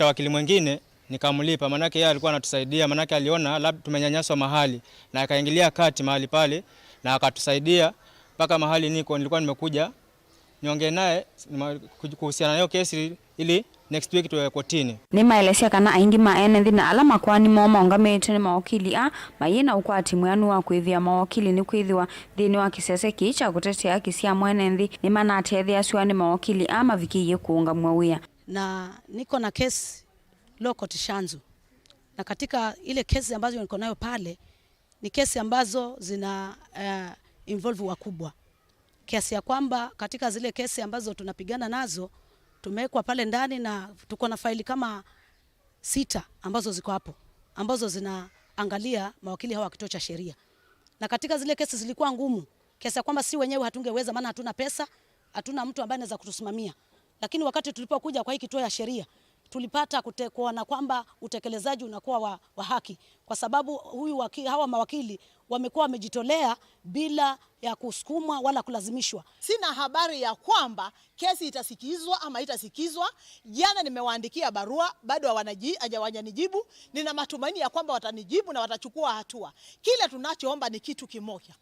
wakili mwingine. Nikamlipa, manake yeye alikuwa anatusaidia, manake aliona labda tumenyanyaswa mahali na akaingilia kati mahali pale na akatusaidia mpaka mahali nilikuwa nimekuja niongee naye kuhusiana na hiyo kesi ili next week tuwe kotini. Ni maelesia kana aingi maene thina alama kwani moma ongamete ni mawakili mayina ukwati mwanu wa kwithia mawakili ni kwithiwa thini wa kisese kicha gutetea kisia mwene nthi ni manatethia swa ni mawakili mavikiye kuunga mwawia. Na niko na kesi loko Tishanzu. Na katika ile kesi ambazo niko nayo pale ni kesi ambazo zina involve wakubwa. Kiasi ya kwamba katika zile kesi ambazo tunapigana nazo tumewekwa pale ndani na tuko na faili kama 6 ambazo ziko hapo ambazo zinaangalia mawakili hawa wa kituo cha sheria. Na katika zile kesi zilikuwa ngumu kiasi ya kwamba si wenyewe hatungeweza, maana hatuna pesa, hatuna mtu ambaye anaweza kutusimamia. Lakini wakati tulipokuja kwa hii kituo ya sheria tulipata kuona kwamba utekelezaji unakuwa wa haki, kwa sababu hawa mawakili wamekuwa wamejitolea bila ya kusukumwa wala kulazimishwa. Sina habari ya kwamba kesi itasikizwa ama itasikizwa. Jana nimewaandikia barua, bado hawajanijibu. Nina matumaini ya kwamba watanijibu na watachukua hatua. Kile tunachoomba ni kitu kimoja.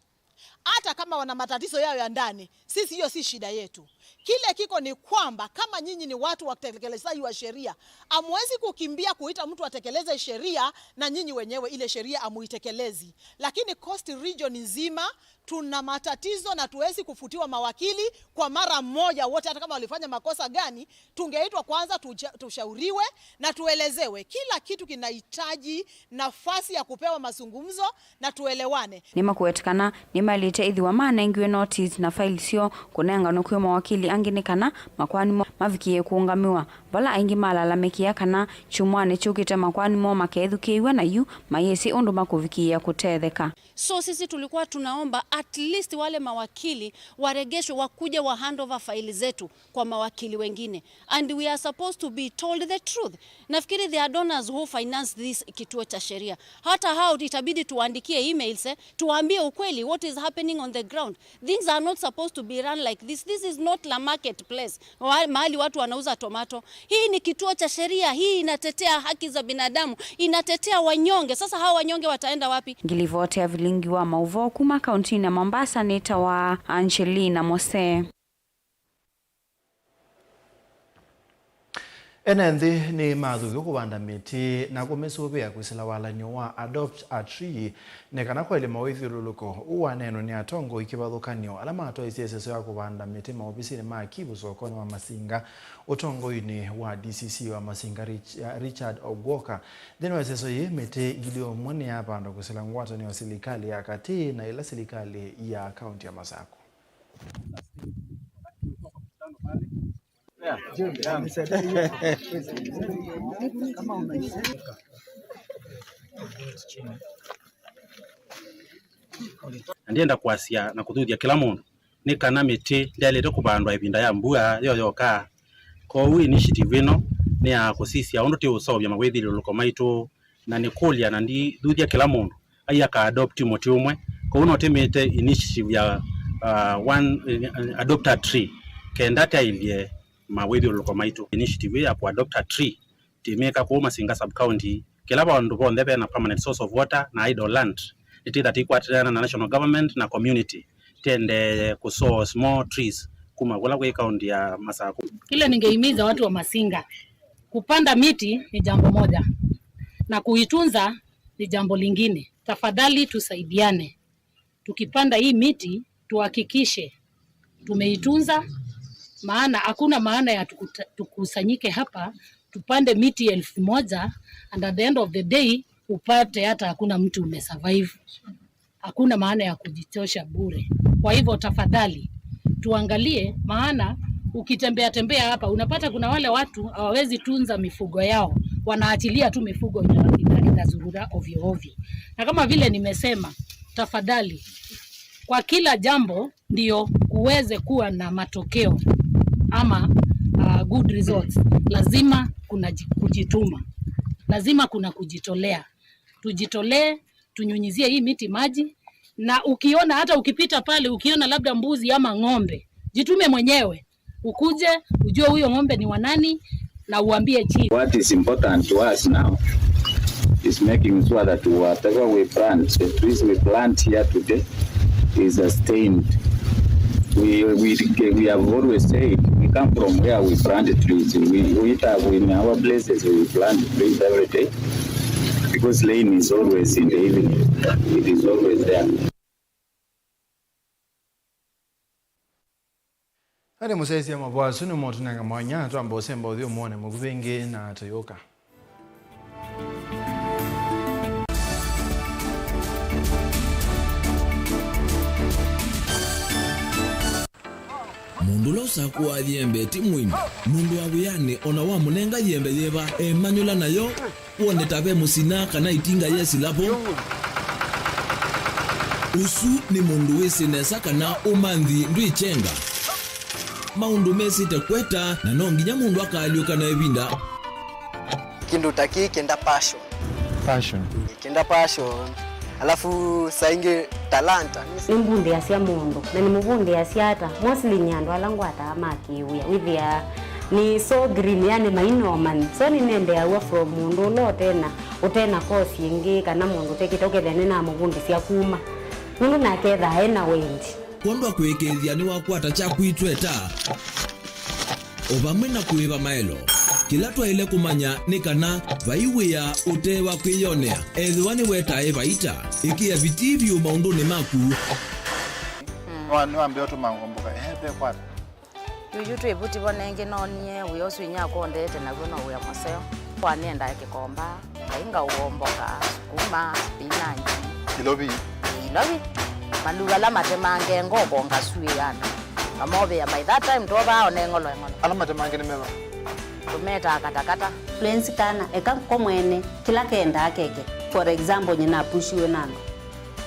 Hata kama wana matatizo yao ya ndani, sisi hiyo si shida yetu. Kile kiko ni kwamba kama nyinyi ni watu wa kutekelezaji wa sheria, amwezi kukimbia kuita mtu atekeleze sheria na nyinyi wenyewe ile sheria amuitekelezi. Lakini Coast Region nzima tuna matatizo na tuwezi kufutiwa mawakili kwa mara moja wote, hata kama walifanya makosa gani. Tungeitwa kwanza tushauriwe na tuelezewe. Kila kitu kinahitaji nafasi ya kupewa mazungumzo na tuelewane. Nima kuetikana nima ilite ithiwa manengiwe notice na file sio kunenga nokwe mawakili anginikana makwani mavikiye kuungamiwa bala aingi malalamikia kana chumwane chukite makwani makethukiwe na yu mayesi undu makuvikia kutetheka. So sisi tulikuwa tunaomba at least wale mawakili waregeshwe, wakuje wa handover faili zetu kwa mawakili wengine, and we are supposed to be told the truth. Nafikiri the donors who finance this kituo cha sheria, hata hao itabidi tuandikie emails tuambie ukweli what is happening on the ground. Things are not supposed to be run like this. This is not la marketplace mahali watu wanauza tomato. Hii ni kituo cha sheria, hii inatetea haki za binadamu, inatetea wanyonge. Sasa hao wanyonge wataenda wapi? Ngilivote vilingi wa Mauvo kuma kaunti na Mombasa neta wa Angelina Mose. Enenthi ni mathugi kubanda miti na kumisubia kwisila walanyo wa Adopt a Tree nekana kwa ile mawithiruluko uwa neno ni atongo ikibathukanio ala mato isieseso ya kubanda miti maofisini ma Kivu sokoni wa Masinga utongo ini wa DCC wa Masinga Richard Ogwoka thini weseso yi miti gilio mwani ya panda kwisila ngwato ni wa serikali ya kati na ila serikali ya kaunti ya Masako. Ndienda kwasia na kuthuthia kila mundu ni kana miti ndalete kubandwa ibinda ya mbua yoyoka ko wi initiative ino ni ya kusisia undu ti usobya mawithiruluko maitu na ni kulia na ndi thuthia kila mundu aya ka adopt muti umwe ko uno temete initiative ya Adopt a Tree kenda tailie mawithiruluko maitu. Initiative ya ku Adopt a Tree timeka ku Masinga sub county kila bandu bonde be na permanent source of water na idle land iti that equatorial na national government na community tende ku sow small trees kuma wala kwa county ya Masako. Kile ningeimiza watu wa Masinga, kupanda miti ni jambo moja na kuitunza ni jambo lingine. Tafadhali tusaidiane, tukipanda hii miti tuhakikishe tumeitunza, maana hakuna maana ya tukusanyike hapa tupande miti 1000 and at the end of the day upate hata hakuna mtu umesurvive. Hakuna maana ya kujitosha bure. Kwa hivyo tafadhali tuangalie, maana ukitembea tembea hapa unapata kuna wale watu hawawezi tunza mifugo yao, wanaachilia tu mifugo inazurura ovyo ovyo. Na kama vile nimesema, tafadhali kwa kila jambo ndio kuweze kuwa na matokeo ama good results, lazima kuna kujituma, lazima kuna kujitolea. Tujitolee, tunyunyizie hii miti maji Na ukiona hata ukipita pale ukiona labda mbuzi ama ng'ombe, jitume mwenyewe ukuje ujue huyo ng'ombe ni wanani na uambie chief. What is important to us now is making sure that whatever we plant, the trees we plant here today is sustained. We have always said we come from where we plant trees. We have in our places we plant trees every day because rain is always in the evening. It is always there. Hadi musesi ya mabwasu ni motu nanga mwanya tuamba usemba udhio mwone mugubenge na Toyoka. Mundu losa kuwa yembe timwini. Mundu wa wiyane ona wa munenga yembe yeba manyula nayo uone tabe musina kana itinga yesi lapo. Usu ni mundu wisi nesa kana umandhi ndui chenga. Maundu mesi tekweta na nonginya mundu akaliuka na ebinda. Kindu taki kenda passion. Kenda passion. Alafu sainge talanta. Nimbundi yasia mundu na nimubundi yasiata mostly nyando alangu atamakiuya withia ni so green yani maino man so ni nende awa from mundu lo tena kosi ingi kana mundu tekitoke thene na mubundi sia kuma mundu naketha hena wendi kondo kwekethia ni wakwata cha kuitweta obamwe na kuiba maelo kila twaile kumanya ni kana vaiwia utewa kwiyonea ethwani wetae vaita ikia vitivyo maunduni maku wanu ambeo tumangomboka pe kwata yuyu twebuti bonenge nonie uyosu inya kondete na gono uya moseo kwanienda kikomba ainga uomboka kuma binanyi kilobi maluga la matemange ngoko ngasui yana amobe ya by that time toba onengolo ala matemange ni meba tumeta katakata fluency kana eka komwene kila kenda akeke for example nyina pushiwe nando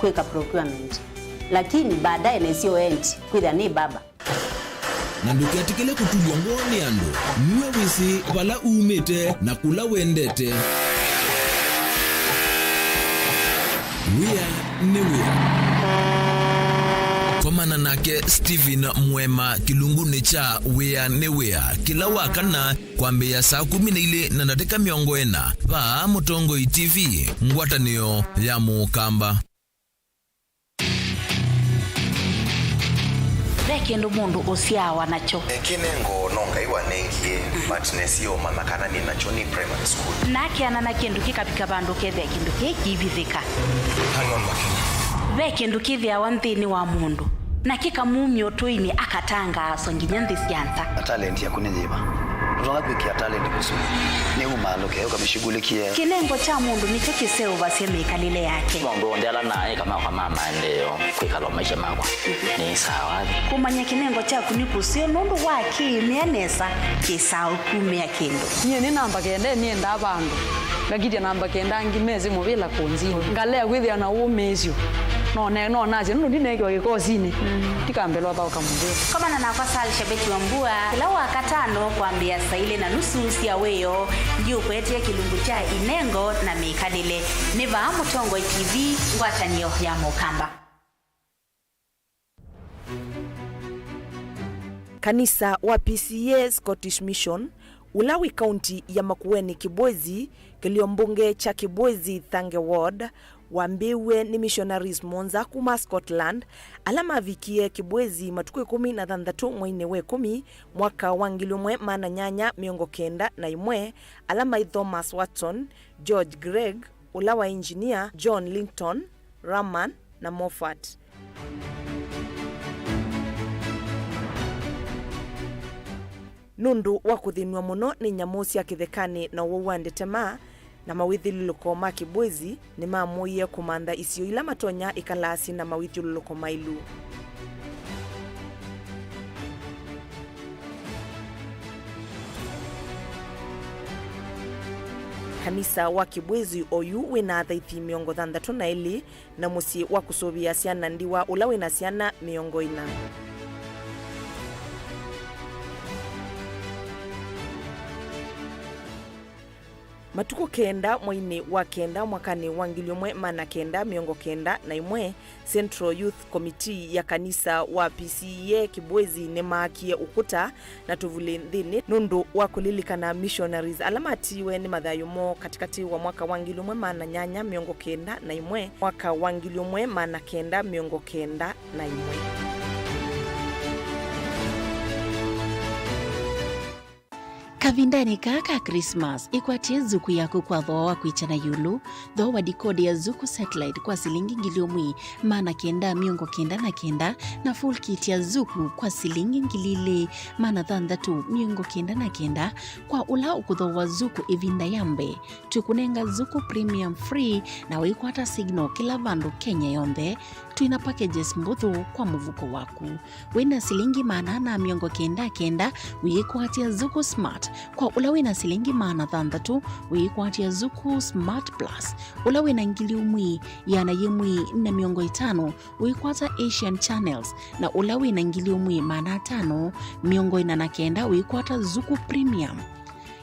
kweka procurement lakini baadaye nesio end kwida ni baba na ndukiatikele kutulwa ngoni ando mwe wisi wala umete na kula wendete Komana nake Steven Mwema kilunguni cha wea newea kila wakana kwambia saa 12 na dakika 40 va Mutongo TV ngwatanio ya Mukamba. Kendo mundu osiawa nacho kinengo nonga iwa nengie but nesio manakana ni nacho ni primary school nakiana na kindu kikapika bandu kethe kindu kikivithika hangon makini kindu kithia wanthini wa mundu na kikamumyo toini akatanga songinya ndisianza talent ya kunyiba Utonga kuikia talent kusudi ni umaloke ukamishughulikia kinengo cha mundu nicho kiseo baseme kalile yake mundu ndela naye kama kwa mama ndio kwikalo maisha makwa ni sawa kumanya kinengo cha kunikusio nundu waki nianesa kisao kumya kindu nye ni namba kende ni enda bandu ngakiti namba kenda ngimeze mubila konzi ngale kwithia na umezio no naje nundu ndinege gikosini tikambelwa ba ukamundira kama na kwa sali shabeti wa mbua kila wakatano kuambia saile na nusu sia weyo ndio kwetia kilungu cha inengo na mikadile niva Mutongo TV ngwatanio ya Mukamba. Kanisa wa PCA Scottish Mission Ulawi County ya Makueni Kibwezi kiliombunge cha Kibwezi Thange Ward wambiwe ni missionaries monza kuma Scotland alama vikie Kibwezi matuku 16 mwezi wa 10 mwaka wa 1991 alama Thomas Watson, George Gregg, ulawa engineer John Linton, Raman na Moffat. Nundu wa kuthinwa muno ni nyamusi ya kithekani na uwande tema na mawithiluluko ma Kibwezi ni mamuie kumanda isio ila matonya ikalasi na mawithiluluko mailu. Kanisa wa Kibwezi oyu wina thaithi 62 na musi wa kusubia ciana ndiwa ula wina ciana 40. matuko kenda mwaini wa kenda mwakani wa 1991 Central Youth Committee ya kanisa wa PCEA Kibwezi nemakie ukuta na tuvuli nthini nundu wa kulilikana missionaries alamatiwe ni mathayumo katikati wa mwaka wa 1991 mwaka wa 1991. Kavindani kaka Christmas ikwatie zuku yako kwa dhoa kuichana yulu dhoa dikodi ya zuku satellite kwa silingi ngiliomwi maana kenda miongo kenda na full kit ya zuku kwa silingi ngilile maana thandatu miongo kenda kwa ula ukudhoa zuku ivinda yambe tukunenga zuku premium free na wikwata signal kila vandu Kenya yombe tuina packages mbuthu kwa muvuko waku wina silingi maana na miongo kenda wikwatia zuku smart kwa ulawe na silingi maana thandatu wikwatia zuku smart plus ulawe na ngiliumwi yana yemwi na miongo 5 wikwata Asian channels na ulawe na ngiliumwi maana 5 miongo 89 wikwata zuku premium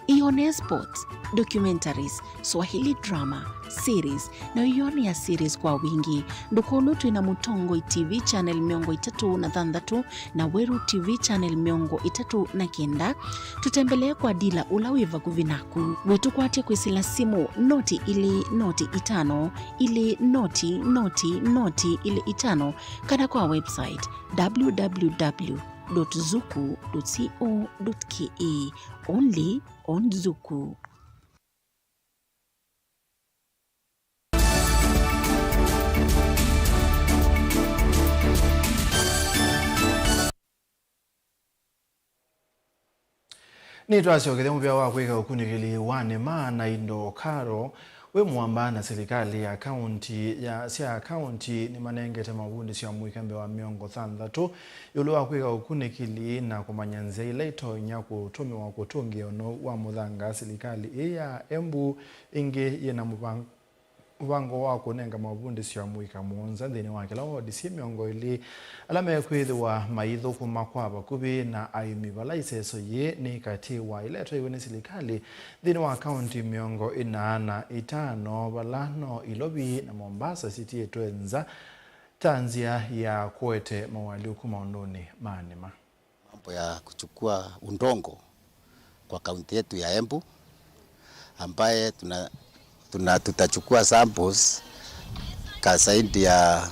Ione sports, documentaries, Swahili drama, series na ione ya series kwa wingi. Ndukonu tuina Mutongo TV channel miongo 3 na Weru TV channel miongo 3 tutembelee kwa dila ulawiva kuvinaku. Wetu kwatia kuisila simu noti ili noti 5 ili noti ili 5 kada kwa website www.zuku.co.ke only on Zuku. Ni twasio kile mpya wa kweka ukunikili wane maana indo karo we muamba na serikali ya county ni manenge tema wundi siya muikambe wa miongo 3 yulu wa kweka ukunikili na kumanyanze ile itonya kutumi wa kutungi ono wa muthanga serikali ya Embu inge yena mubango wa kunenga mabundi siya muika muonza dhini wa kila wadi siya miongo ili alame kwithwa maitho kumakwaba kubi na ayumi balaiseso ye ni kati wa ileto iwe ni serikali dhini wa county miongo 45 balano Ilobi na Mombasa City etwenza tanzia ya Kwete mawaliuku maondoni maanima. Mambo ya kuchukua undongo kwa kaunti yetu ya Embu ambaye tutachukua samples zaidi ya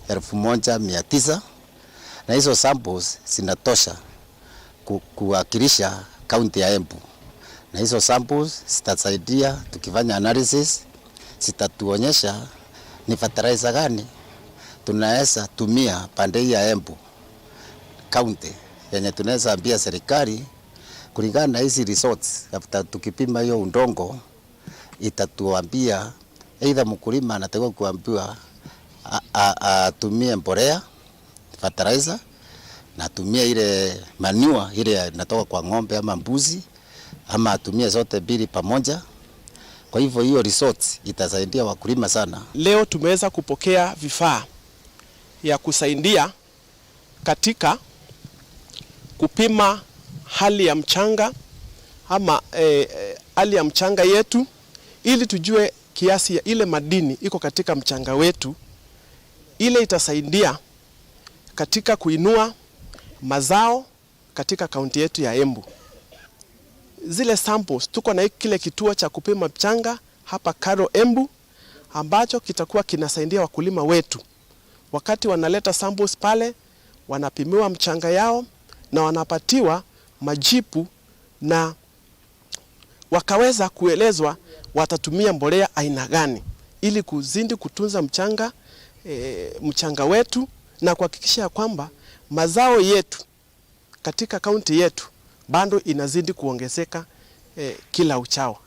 1900 na hizo samples zinatosha kuwakilisha kaunti ya Embu, na hizo samples zitasaidia tukifanya analysis, zitatuonyesha ni fertilizer gani tunaweza tumia pande ya Embu kaunti yenye tunaweza ambia serikali kulingana na hizi results. Tukipima hiyo undongo itatuambia either mkulima anatakiwa kuambiwa atumie mbolea fertilizer na atumie ile manure ile inatoka kwa ng'ombe ama mbuzi ama atumie zote mbili pamoja. Kwa hivyo hiyo results itasaidia wakulima sana. Leo tumeweza kupokea vifaa ya kusaidia katika kupima hali ya mchanga ama hali ya mchanga yetu ili tujue kiasi ya ile madini iko katika mchanga wetu. Ile itasaidia katika kuinua mazao katika kaunti yetu ya Embu. Zile samples tuko na kile kituo cha kupima mchanga hapa Karo Embu ambacho kitakuwa kinasaidia wakulima wetu. Wakati wanaleta samples pale, wanapimiwa mchanga yao na wanapatiwa majipu na wakaweza kuelezwa watatumia mbolea aina gani ili kuzindi kutunza mchanga wetu na kuhakikisha kwamba mazao yetu katika kaunti yetu bado inazidi kuongezeka kila uchao.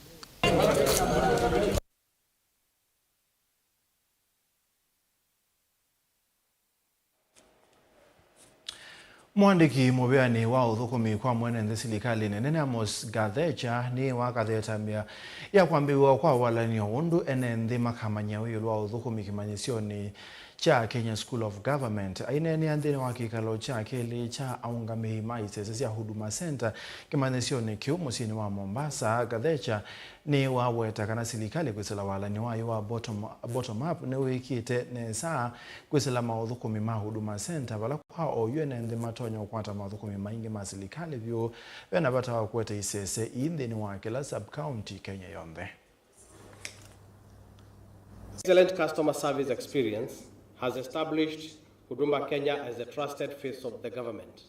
Mwandiki mubeani wa uthukumi kwa mwenende serikali nene Amos Gathecha ni wakathetamia ya kwambiwa kwa walanio undu enenthi makamanya uyu wa uthukumi kimanyisioni cha Kenya School of Government. Ainene andhini wa kikalo cha kili cha aungamihi maisese ya Huduma Center kimanesioni kiu musini wa Mombasa gathecha ni waweta kana silikali kwisila wala ni wayo wa bottom up ni wikite nesa kwisila maudhukumi ma Huduma Center wala kwa oyo nende matonyo kwata maudhukumi maingi masilikali vyo wena bata wa kuweta isese indhini wa kila sub-county Kenya yonde. Excellent customer service experience has established Huduma Kenya as a trusted face of the government.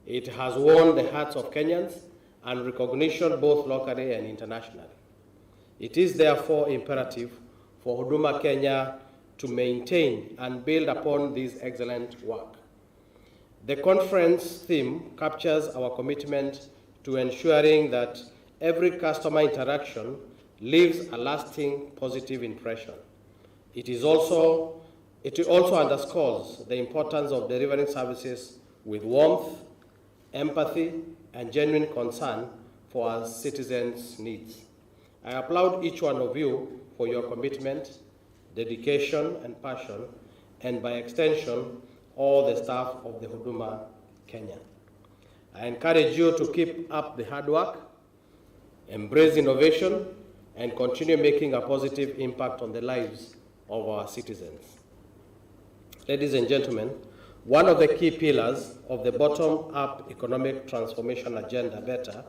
It has won the hearts of Kenyans and recognition both locally and internationally. It is therefore imperative for Huduma Kenya to maintain and build upon this excellent work. The conference theme captures our commitment to ensuring that every customer interaction leaves a lasting positive impression. It also underscores the importance of delivering services with warmth, empathy, and genuine concern for our citizens' needs. I applaud each one of you for your commitment, dedication, and passion, and by extension, all the staff of the Huduma Kenya. I encourage you to keep up the hard work, embrace innovation, and continue making a positive impact on the lives of our citizens. Ladies and gentlemen, one of the key pillars of the bottom-up economic transformation agenda, BETTER,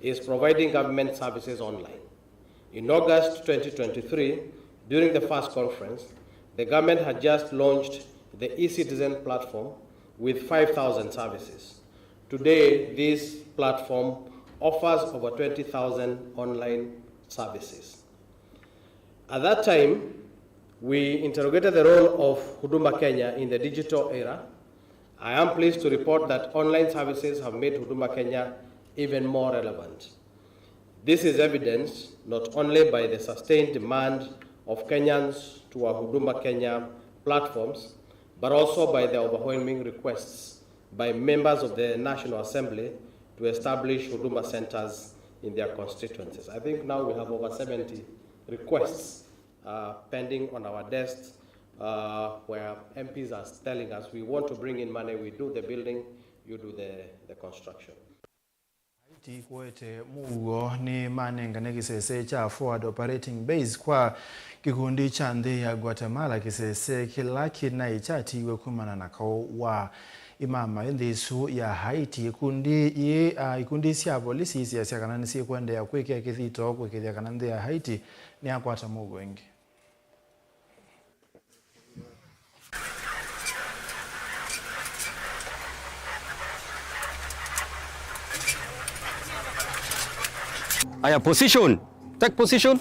is providing government services online. In August 2023, during the first conference, the government had just launched the eCitizen platform with 5,000 services. Today, this platform offers over 20,000 online services. At that time, we interrogated the role of Huduma Kenya in the digital era. I am pleased to report that online services have made Huduma Kenya even more relevant. This is evidenced not only by the sustained demand of Kenyans to our Huduma Kenya platforms, but also by the overwhelming requests by members of the National Assembly to establish Huduma centers in their constituencies. I think now we have over 70 requests pending on our desks where MPs are telling us we want to bring in money, we do the building, you do the construction. Kwete mugo ni manenga kisese cha forward operating base kwa kikundi cha ndhi ya Guatemala kisese kila kinai chati iwe kumana na kao wa imama indhisu ya Haiti ikundi siya polisi siya kanani siya kwende ya kweke kithito kweke ya kanandi ya Haiti ni akwata mugo ingi. Aya, position. Take position.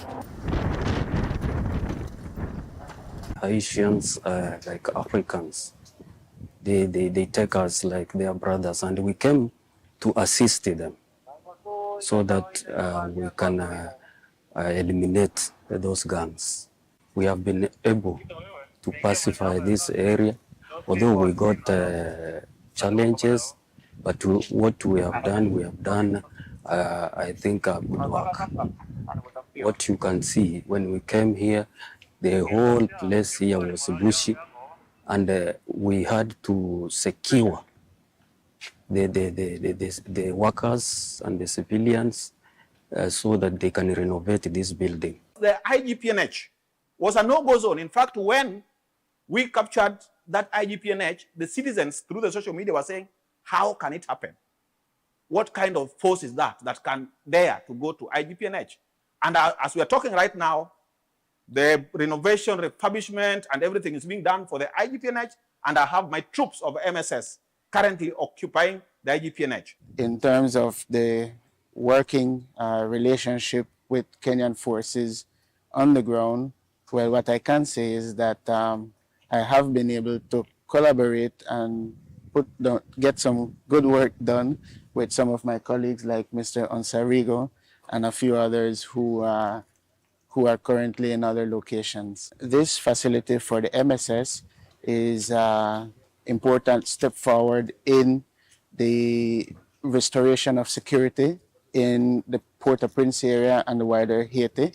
Haitians, like Africans, they take us like their brothers, and we came to assist them so that we can eliminate those gangs. We have been able to pacify this area, although we got challenges, but what we have done, I think good work. What you can see when we came here, the whole place here was bushy, and we had to secure the workers and the civilians so that they can renovate this building. The IGPNH was a no-go zone. In fact, when we captured that IGPNH, the citizens through the social media were saying, how can it happen? What kind of force is that can dare to go to IGPNH? And as we are talking right now, the renovation, refurbishment, and everything is being done for the IGPNH, and I have my troops of MSS currently occupying the IGPNH. In terms of the working relationship with Kenyan forces on the ground, well, what I can say is that I have been able to collaborate and get some good work done with some of my colleagues like Mr. Onsarigo and a few others who are currently in other locations. This facility for the MSS is an important step forward in the restoration of security in the Port-au-Prince area and the wider Haiti,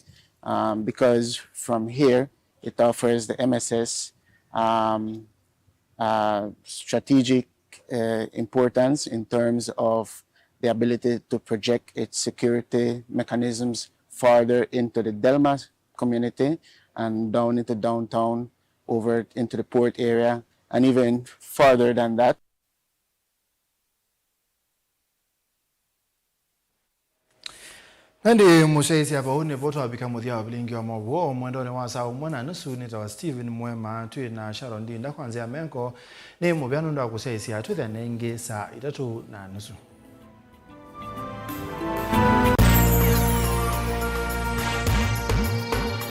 because from here it offers the MSS strategic importance in terms of the ability to project its security mechanisms farther into the Delma community and down into downtown, over into the port area, and even farther than that. Nandi museisi hapa huni voto wabika muthia wabilingi wa mabuo mwendone wa saa umwana nusu nita wa Steven Mwema tui na Sharon Dinda kwanzia menko ni mubianu nda kuseisi hatu the nenge saa 3:30.